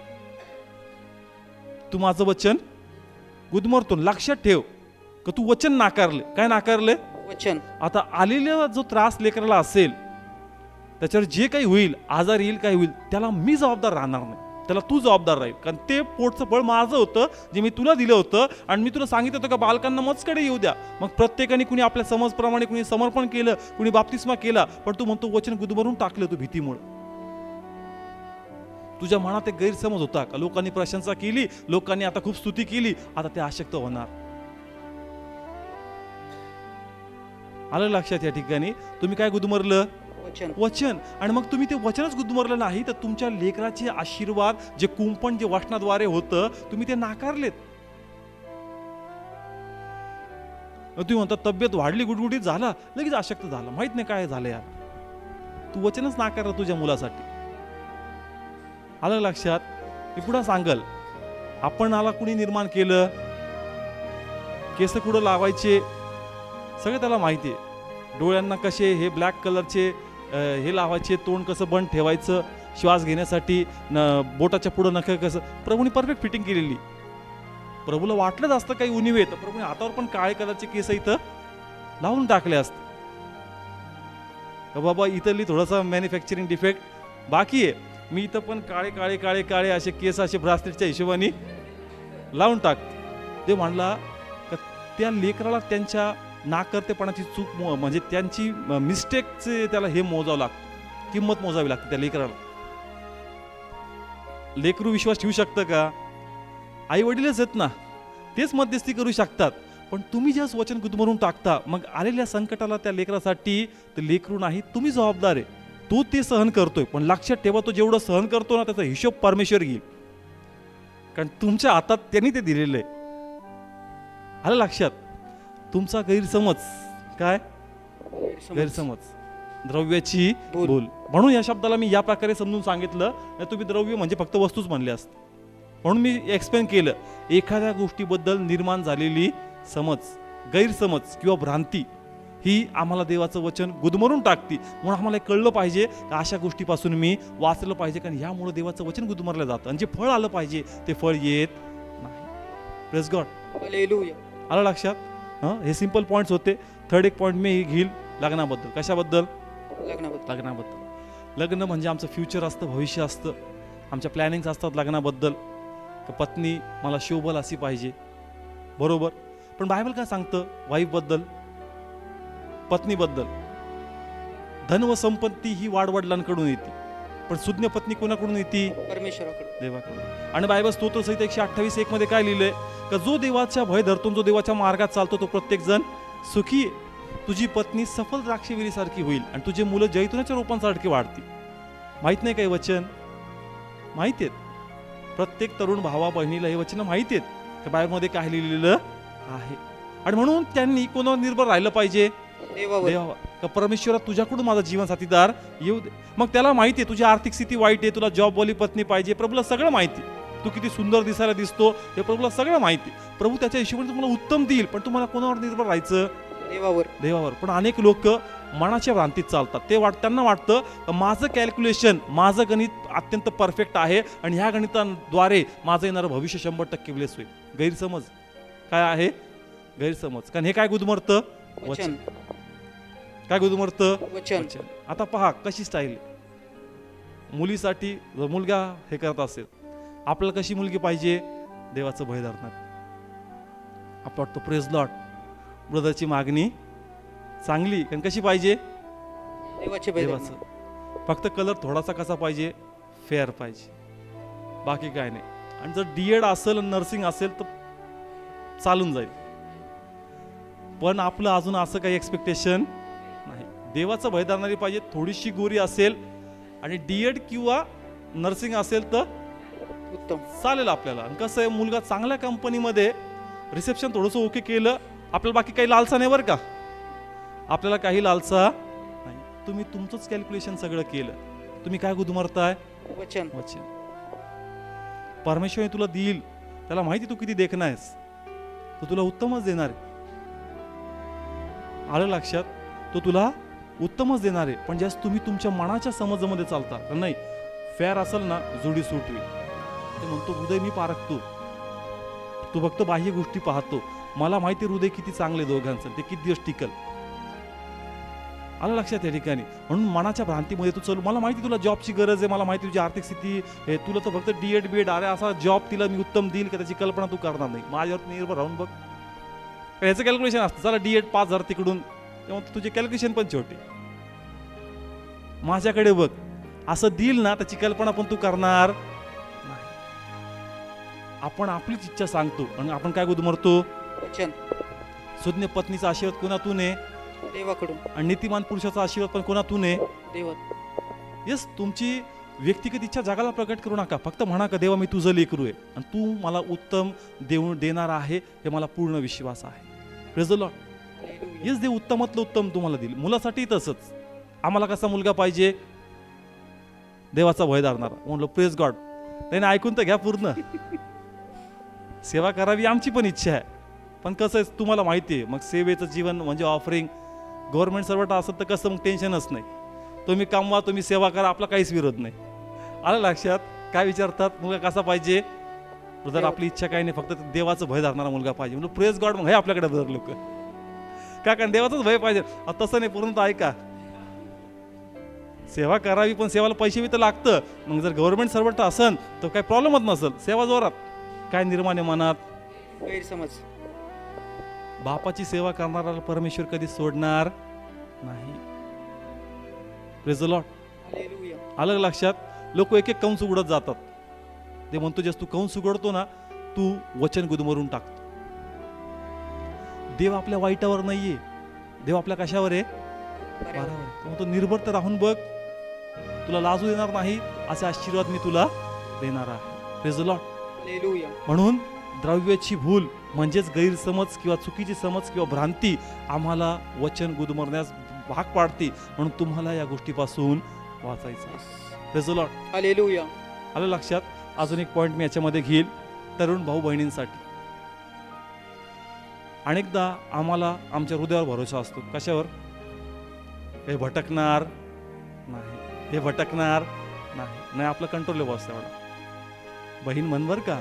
तू माझं वचन गुदमरतो. लक्षात ठेव की तू वचन नाकारले. काय नाकारले? वचन. आता आलेला जो त्रास लेकराला असेल, त्याच्यावर जे काही होईल, आजार येईल, काय होईल, त्याला मी जबाबदार राहणार नाही, त्याला तू जबाबदार राहील. कारण ते पोटचं फळ माझं होतं, जे मी तुला दिलं होतं. आणि मी तुला सांगितलं होतं का बालकांना मजकडे येऊ द्या. मग प्रत्येकाने कुणी आपल्या समजप्रमाणे कुणी समर्पण केलं, कुणी बाप्तिस्मा केला, पण तू म्हणतो वचन गुदमरून टाकलं तू भीतीमुळे. तुझ्या मनात एक गैरसमज होता का लोकांनी प्रशंसा केली, लोकांनी आता खूप स्तुती केली, आता ते आशक्त होणार. आलं लक्षात? या ठिकाणी तुम्ही काय गुदमरलं? वचन. आणि मग तुम्ही ते वचनच गुदमरलं नाही, तर तुमच्या लेकराचे आशीर्वाद, जे कुंपण जे वचनाद्वारे होतं, तुम्ही ते नाकारलेत. तुम्ही म्हणता तब्येत वाढली, गुडगुडीत झाला, लगेच अशक्त झाला, माहित नाही काय झालं यार. तू वचनच नाकारलं तुझ्या मुलासाठी. आलं लक्षात? मी पुढे सांगल. आपण आला कुणी निर्माण केलं, केस कुठं लावायचे सगळं त्याला माहिती आहे. डोळ्यांना कसे हे ब्लॅक कलरचे हे लावायचे, तोंड कसं बंद ठेवायचं, श्वास घेण्यासाठी बोटाच्या पुढं नख कसं. प्रभूने परफेक्ट फिटिंग केलेली. प्रभूला वाटलंच असतं काही उणीव आहे, तर प्रभूने हातावर पण काळे कलरचे केस इथं लावून टाकले असते. बाबा इथली थोडासा मॅन्युफॅक्चरिंग डिफेक्ट बाकी आहे, मी इथं पण काळे काळे काळे काळे असे केस असे ब्रासलेटच्या हिशोबाने लावून टाकतो. ते म्हणला का त्या लेकराला त्यांच्या नाकर्तेपणाची चूक म्हणजे त्यांची मिस्टेकचे त्याला हे मोजावं लागतं, किंमत मोजावी लागते त्या लेकराला. लेकरू विश्वास ठेवू शकतं का? आई वडीलच आहेत ना, तेच मध्यस्थी करू शकतात. पण तुम्ही ज्यास वचन गुदमरून टाकता, मग आलेल्या संकटाला त्या लेकरासाठी ते लेकरू नाही, तुम्ही जबाबदार आहे. तो ते सहन करतोय, पण लक्षात ठेवा तो जेवढं सहन करतो ना, त्याचा हिशोब परमेश्वर घेईल, कारण तुमच्या हातात त्यांनी ते दिलेलं आहे. आलं लक्षात? तुमचा गैरसमज काय? गैरसमज. द्रव्याची बोल. म्हणून या शब्दाला मी या प्रकारे समजून सांगितलं. तुम्ही द्रव्य म्हणजे फक्त वस्तूच म्हणले असते, म्हणून मी एक्सप्लेन केलं. एखाद्या गोष्टीबद्दल निर्माण झालेली समज, गैरसमज किंवा भ्रांती ही आम्हाला देवाचं वचन गुदमरून टाकते. म्हणून आम्हाला कळलं पाहिजे की अशा गोष्टीपासून मी वाचलं पाहिजे, कारण ह्यामुळे देवाचं वचन गुदमरलं जातं आणि जे फळ आलं पाहिजे ते फळ येत नाही. Praise God. हालेलुया. आलं लक्षात? हे सिंपल पॉइंट्स होते. थर्ड एक पॉइंट मी घेईल लग्नाबद्दल. कशाबद्दल? लग्नाबद्दल. लग्न म्हणजे आमचं फ्युचर असतं, भविष्य असतं, आमच्या प्लॅनिंग्स असतात लग्नाबद्दल. पत्नी मला शोभल अशी पाहिजे, बरोबर. पण बायबल काय सांगतं वाईफबद्दल, पत्नीबद्दल? धन व संपत्ती ही वाडवडिलांकडून येते, पण सुज्ञ पत्नी कोणाकडून येते? परमेश्वराकडून, देवाकडून. आणि बायबल स्तोत्र संहिता 128:1 मध्ये काय लिहिलंय? का जो देवाचा भय धरतो, जो देवाच्या मार्गात चालतो, तो प्रत्येक जण सुखी आहे. तुझी पत्नी सफल द्राक्षवेलीसारखी होईल आणि तुझे मुलं जैतुनाच्या रोपांसारखी वाढतील. माहित नाही काय वचन? माहिती आहेत. प्रत्येक तरुण भावा बहिणीला हे वचन माहिती आहेत का बायबलमध्ये काय लिहिलेलं आहे. आणि म्हणून त्यांनी कोणावर निर्भर राहिलं पाहिजे? देवावर. का परमेश्वरा तुझ्याकडून माझा जीवन साथीदार येऊ दे. मग त्याला माहिती आहे तुझी आर्थिक स्थिती वाईट आहे, तुला जॉबवाली पत्नी पाहिजे, प्रभूला सगळं माहिती. तू किती सुंदर दिसायला दिसतो हे प्रभूला सगळं माहिती. प्रभू त्याच्या हिशोबाने तुम्हाला उत्तम देईल, पण तुम्हाला कोणावर निर्भर राहायचं? देवावर. पण अनेक लोक मनाच्या भ्रांतीत चालतात. त्यांना वाटतं माझं कॅल्क्युलेशन, माझं गणित अत्यंत परफेक्ट आहे आणि ह्या गणिताद्वारे माझं येणारं भविष्य 100% ब्लेस होईल. गैरसमज. काय आहे? गैरसमज. कारण हे काय गुदमरतं? वचन. काय गुदमरतं? वचन. आता पहा कशी स्टाईल. मुलीसाठी मुलगा हे करत असेल, आपल्याला कशी मुलगी पाहिजे? देवाचं भय धरणार. आपलं वाटतं प्रेज लॉर्ड, ब्रदरची मागणी चांगली, कारण कशी पाहिजे? देवाचे भय देवाचं. फक्त कलर थोडासा कसा पाहिजे? फेअर पाहिजे, बाकी काय नाही. आणि जर डीएड असेल नर्सिंग असेल तर चालून जाईल, पण आपलं अजून असं काही एक्सपेक्टेशन नाही. देवाचं भय धरणारी पाहिजे, थोडीशी गोरी असेल आणि डीएड किंवा नर्सिंग असेल तर उत्तम. चालेल आपल्याला. आणि कसं आहे, मुलगा चांगल्या कंपनीमध्ये रिसेप्शन थोडंसं ओके केलं, आपल्याला बाकी काही लालसा नाही बरं का, आपल्याला काही लालसा नाही. तुम्ही तुमचंच कॅल्क्युलेशन सगळं केलं, तुम्ही काय गुदमरताय? वचन. वचन. परमेश्वरने तुला देईल, त्याला माहिती तू किती देखणं आहेस, तो तुला उत्तमच देणार आहे. आलं लक्षात? तो तुला उत्तमच देणार आहे. पण ज्यास तुम्ही तुमच्या मनाच्या समजामध्ये चालता, तर नाही फेअर असेल ना, जोडी सूट होईल. ते म्हणतो हृदय मी पारखतो, तू फक्त बाह्य गोष्टी पाहतो, मला माहिती हृदय किती चांगले दोघांचं, ते किती दिवस टिकल. आलं लक्षात या ठिकाणी? म्हणून मनाच्या भ्रांतीमध्ये तू चल, मला माहिती तुला जॉबची गरज आहे, मला माहिती तुझी आर्थिक स्थिती आहे, तुला तर फक्त डीएड बीएड, अरे असा जॉब तिला मी उत्तम देईल का, त्याची कल्पना तू करणार नाही. माझ्यावर निर्भर राहून बघ, याचं कॅल्क्युलेशन असतं, चला डीएड 5,000 तिकडून, तेव्हा तुझे कॅल्क्युलेशन पण छोटे. माझ्याकडे बघ, असं देईल ना, त्याची कल्पना पण तू करणार नाही. आपण आपलीच इच्छा सांगतो आणि आपण काय गुदमरतो? वचन. सुज्ञ पत्नीचा आशीर्वाद कोणातून आहे? देवाकडून. आणि नीतिमान पुरुषाचा आशीर्वाद पण कोणातून आहे? देवा. येस, तुमची व्यक्तिगत इच्छा जगाला प्रकट करू नका, फक्त म्हणा का देवा मी तुझं लेकरू आहे आणि तू मला उत्तम देणार आहे, हे मला पूर्ण विश्वास आहे. Praise the Lord. येस, देव उत्तमातलं उत्तम तुम्हाला देईल. मुलासाठी तसंच, आम्हाला कसा मुलगा पाहिजे? देवाचा भय धरणारा. म्हणलं प्रेज गॉड. त्याने ऐकून तर घ्या पूर्ण. सेवा करावी आमची पण इच्छा आहे, पण कसं आहे तुम्हाला माहिती आहे, मग सेवेचं जीवन म्हणजे ऑफरिंग. गव्हर्नमेंट सर्वंट असत तर कसं, मग टेन्शनच नाही, तुम्ही कामवा, तुम्ही सेवा करा, आपला काहीच विरोध नाही. आलं लक्षात? काय विचारतात, मुलगा कसा पाहिजे? ब्रदर आपली इच्छा काही नाही, फक्त देवाचं भय धरणारा मुलगा पाहिजे. म्हणजे प्रेज गॉड. मग हे आपल्याकडे ब्रदर लोक का, कारण देवाचंच भय पाहिजे. तसं नाही, पूर्ण ऐका, सेवा करावी पण सेवाला पैसे बी तर लागतं. मग जर गव्हर्नमेंट सर्वंट असन तर काही प्रॉब्लेमच नसेल, सेवा जोरात. काय निर्माण आहे मनात? गैरसमज. बापाची सेवा करणारा परमेश्वर कधी सोडणार नाही. Praise the lord. हालेलुया. आलं लक्षात? लोक एक एक कंस उघडत जातात. ते म्हणतो जस तू कंस उघडतो ना, तू वचन गुदमरून टाकतो. देव आपल्या वाईटावर नाहीये, देव आपल्या कशावर आहे? बराबर आहे. म्हणतो निर्भर तर राहून बघ, तुला लाजू देणार नाही, असे आशीर्वाद मी तुला देणार आहे. Praise the lord. हालेलुया. म्हणून द्रव्याची भूल म्हणजेच गैरसमज किंवा चुकीची समज किंवा भ्रांती आम्हाला वचन गुदमरण्यास भाग पाडते. म्हणून तुम्हाला या गोष्टीपासून वाचायचं. Praise the lord. हालेलुया. आलं लक्षात? अजून एक पॉइंट मी याच्यामध्ये घेईल, तरुण भाऊ बहिणींसाठी. अनेकदा आम्हाला आमच्या हृदयावर भरोसा असतो. कशावर? हे भटकणार नाही, हे भटकणार नाही. नाही, आपलं कंट्रोल आहे बॉस तेवढा. बहीण मनवर का,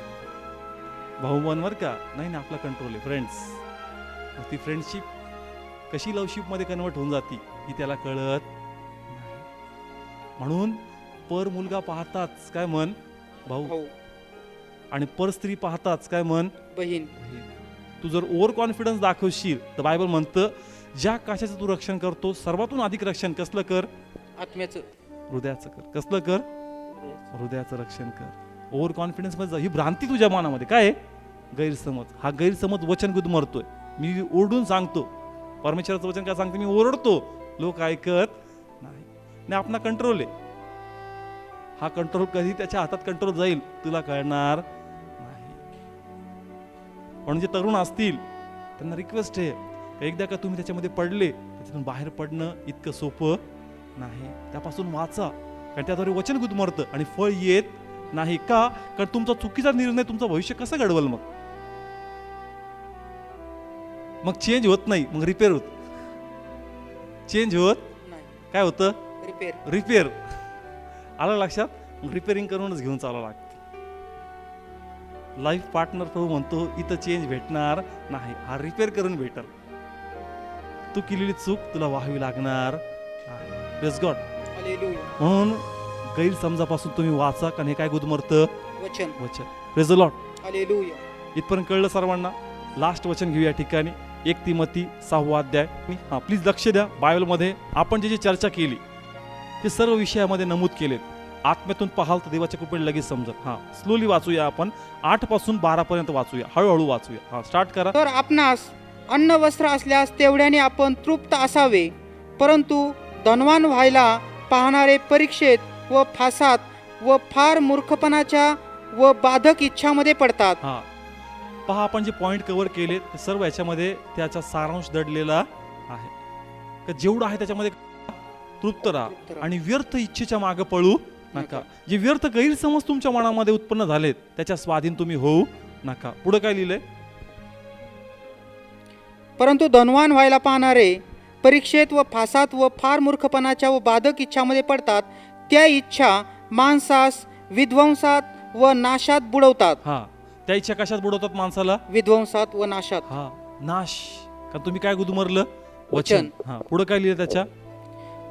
भाऊ मनवर का, नाही आपला कंट्रोल आहे. फ्रेंड्स, ती फ्रेंडशिप कशी लवशिपमध्ये कन्वर्ट होऊन जाती ही त्याला कळत नाही. म्हणून पर मुलगा पाहताच काय मन? भाऊ. आणि पर स्त्री पाहताच काय मन? बहीण. तू जर ओव्हर कॉन्फिडन्स दाखवशील तर बायबल म्हणतं ज्या काशाचं तू रक्षण करतो सर्वातून अधिक रक्षण कसलं कर? आत्म्याचं, हृदयाचं कर. कसलं कर? हृदयाचं रक्षण कर. ओव्हर कॉन्फिडन्स मध्ये ही भ्रांती तुझ्या मनामध्ये काय आहे? गैरसमज. हा गैरसमज वचन गुदमरतोय. मी ओरडून सांगतो, परमेश्वराचं वचन काय सांगते? मी ओरडतो, लोक ऐकत नाही. आपला कंट्रोल आहे. हा कंट्रोल कधी त्याच्या हातात कंट्रोल जाईल तुला कळणार नाही. म्हणून जे तरुण असतील त्यांना रिक्वेस्ट आहे, एकदा का तुम्ही त्याच्यामध्ये पडले, त्याच्यातून बाहेर पडणं इतकं सोपं नाही. त्यापासून वाचा, कारण त्याद्वारे वचन गुदमरतं आणि फळ येत नाही. का? कारण तुमचा चुकीचा निर्णय तुमचं भविष्य कसं घडवल? मग चेंज होत नाही, मग रिपेअर होत. चेंज होत काय होतं? रिपेअर. आलं लक्षात? मग रिपेअरिंग करूनच घेऊन चालावं लागतं. लाईफ पार्टनर प्रभू म्हणतो इथं चेंज भेटणार नाही, हा रिपेअर करून भेटल. तू केलेली चूक तुला व्हावी लागणार आहे. Praise God. म्हणून गैरसमजापासून तुम्ही वाचा, कारण हे काय गुदमरतं? वचन. वचन. Praise the lord. हालेलुया. इथपर्यंत कळलं सर्वांना? लास्ट वचन घेऊ या ठिकाणी, 1 तिमोथी 6 अध्याय. प्लीज लक्ष द्या. बायबलमध्ये आपण जी चर्चा केली ते सर्व विषयामध्ये नमूद केलेत. आत्म्यातून पाहाल तर देवाच्या कृपेने लगेच समजत. स्लोली वाचूया आपण. 8 पासून 12 पर्यंत वाचूया, हळूहळू वाचूया. स्टार्ट करा. तर आपणास अन्न वस्त्र असल्यास तेवढ्याने आपण तृप्त असावे, परंतु धनवान व्हायला पाहणारे परीक्षेत व फासात व फार मूर्खपणाच्या व बाधक इच्छामध्ये पडतात. पहा, आपण जे पॉइंट कव्हर केले ते सर्व याच्यामध्ये त्याचा सारांश दडलेला आहे. का जेवढं आहे त्याच्यामध्ये तृप्त राहा आणि व्यर्थ इच्छेच्या मागे पळू नका. जे व्यर्थ गैरसमज तुमच्या मनामध्ये उत्पन्न झालेत त्याच्या स्वाधीन तुम्ही होऊ नका. पुढे काय लिहिलंय? परंतु धनवान व्हायला पाहणारे परीक्षेत व फासात व फार मूर्खपणाच्या व बाधक इच्छामध्ये पडतात. त्या इच्छा माणसास विध्वंसात व नाशात बुडवतात. त्या इच्छा कशात बुडवतात माणसाला? विध्वंसात व नाशात. नाश. का तुम्ही काय गुदमरलं? वचन. पुढे काय लिहिलं त्याच्या?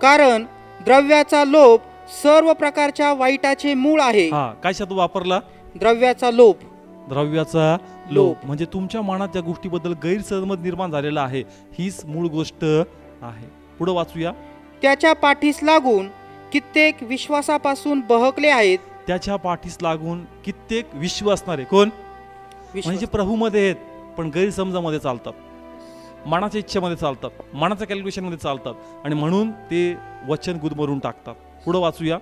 कारण द्रव्याचा लोभ सर्व प्रकारच्या वाईटाचे मूळ आहे. काय शब्द वापरला? द्रव्याचा लोभ. द्रव्याचा लोभ म्हणजे तुमच्या मनात ज्या गोष्टीबद्दल गैरसमज निर्माण झालेला आहे हीच मूळ गोष्ट आहे. पुढे वाचूया. त्याच्या पाठीस लागून कित्येक विश्वासापासून बहकले आहेत. त्याच्या पाठीस लागून कित्येक विश्वासणारे. कोण? म्हणजे प्रभूमध्ये आहेत पण गैरसमजामध्ये चालतात, मनाच्या इच्छेमध्ये चालतात, मनाच्या कॅल्क्युलेशन मध्ये चालतात आणि म्हणून ते वचन गुदमरून टाकतात. पुढे वाचूया.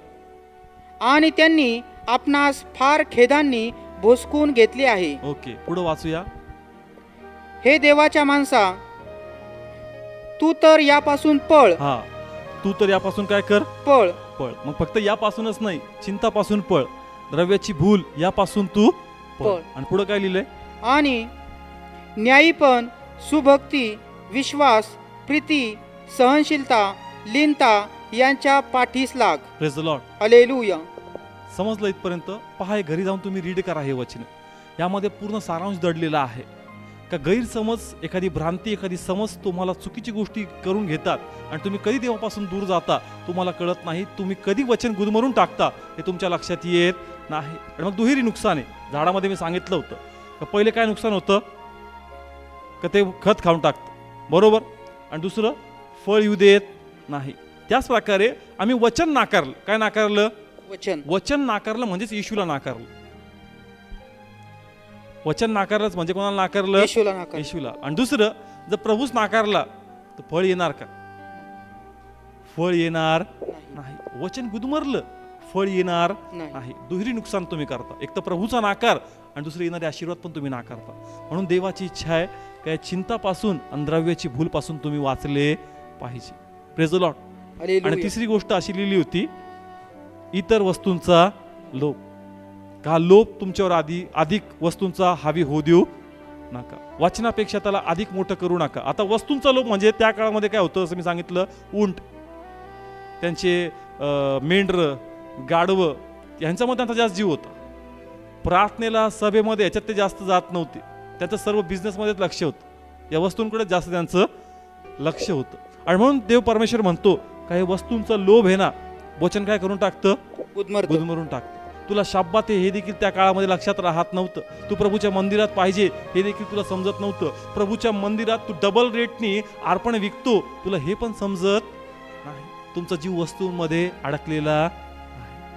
आणि त्यांनी आपणास फार खेदांनी भोसकून घेतले आहे. ओके, पुढे वाचूया. हे देवाच्या माणसा, तू तर यापासून पळ. तू तर यापासून काय कर? पळ. पळ. मग फक्त यापासूनच नाही, चिंतापासून पळ, द्रव्याची भूल यापासून तू पळ. आणि पुढे काय लिहिलंय? आणि न्यायीपण, सुभक्ती, विश्वास, प्रीती, सहनशीलता, लीनता यांच्या पाठीस लाग. Praise the lord. हालेलुया. समजलं इथपर्यंत? पहा, हे घरी जाऊन तुम्ही रीड करा हे वचन. यामध्ये पूर्ण सारांश दडलेला आहे. का गैरसमज, एखादी भ्रांती, एखादी समज तुम्हाला चुकीची गोष्टी करून घेतात आणि तुम्ही कधी देवापासून दूर जाता तुम्हाला कळत नाही. तुम्ही कधी वचन गुदमरून टाकता हे तुमच्या लक्षात येत नाही. आणि मग दुहेरी नुकसान आहे. झाडामध्ये मी सांगितलं होतं का पहिले काय नुकसान होतं? का ते खत खाऊन टाकतं, बरोबर, आणि दुसरं फळ येऊ देत नाही. त्याच प्रकारे आम्ही वचन नाकारलं. काय नाकारलं? वचन नाकारलं म्हणजेच येशूला नाकारलं. वचन नाकारलंच म्हणजे कोणाला नाकारलं? येशूला. आणि दुसरं, जर प्रभूच नाकारला तर फळ येणार का? फळ येणार नाही. वचन गुदमरलं, फळ येणार नाही. दुहेरी नुकसान तुम्ही करता. एक तर प्रभूचा नाकार आणि दुसरे येणारे आशीर्वाद पण तुम्ही नाकारता. म्हणून देवाची इच्छा आहे काय चिंतापासून आणि द्रव्याची भूल पासून तुम्ही वाचले पाहिजे. Praise the Lord. आणि तिसरी गोष्ट अशी लिहिली होती, इतर वस्तूंचा लोभ. का लोभ तुमच्यावर अधिक वस्तूंचा हावी होऊ देऊ नका. वचनापेक्षा त्याला अधिक मोठं करू नका. आता वस्तूंचा लोभ म्हणजे त्या काळामध्ये काय होतं, असं मी सांगितलं, उंट, त्यांचे मेंढर, गाढवं यांच्यामध्ये त्यांचा जास्त जीव होता. प्रार्थनेला, सभेमध्ये याच्यात ते जास्त जात नव्हते. त्याचं सर्व बिझनेसमध्येच लक्ष होतं. या वस्तूंकडे जास्त त्यांचं लक्ष होतं. आणि म्हणून देव परमेश्वर म्हणतो काही वस्तूंचा लोभ आहे ना, वचन काय करून टाकतं? गुदमरून टाकतं. तुला शाब्बात हे देखील त्या काळामध्ये लक्षात राहत नव्हतं. तू प्रभूच्या मंदिरात पाहिजे हे देखील तुला समजत नव्हतं. प्रभूच्या मंदिरात तू डबल रेटनी अर्पण विकतो, तुला हे पण समजत नाही. तुमचा जीव वस्तूंमध्ये अडकलेला आहे.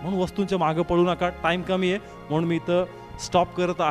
म्हणून वस्तूंच्या मागे पडू नका. टाइम कमी आहे म्हणून मी इथं स्टॉप करत आहे.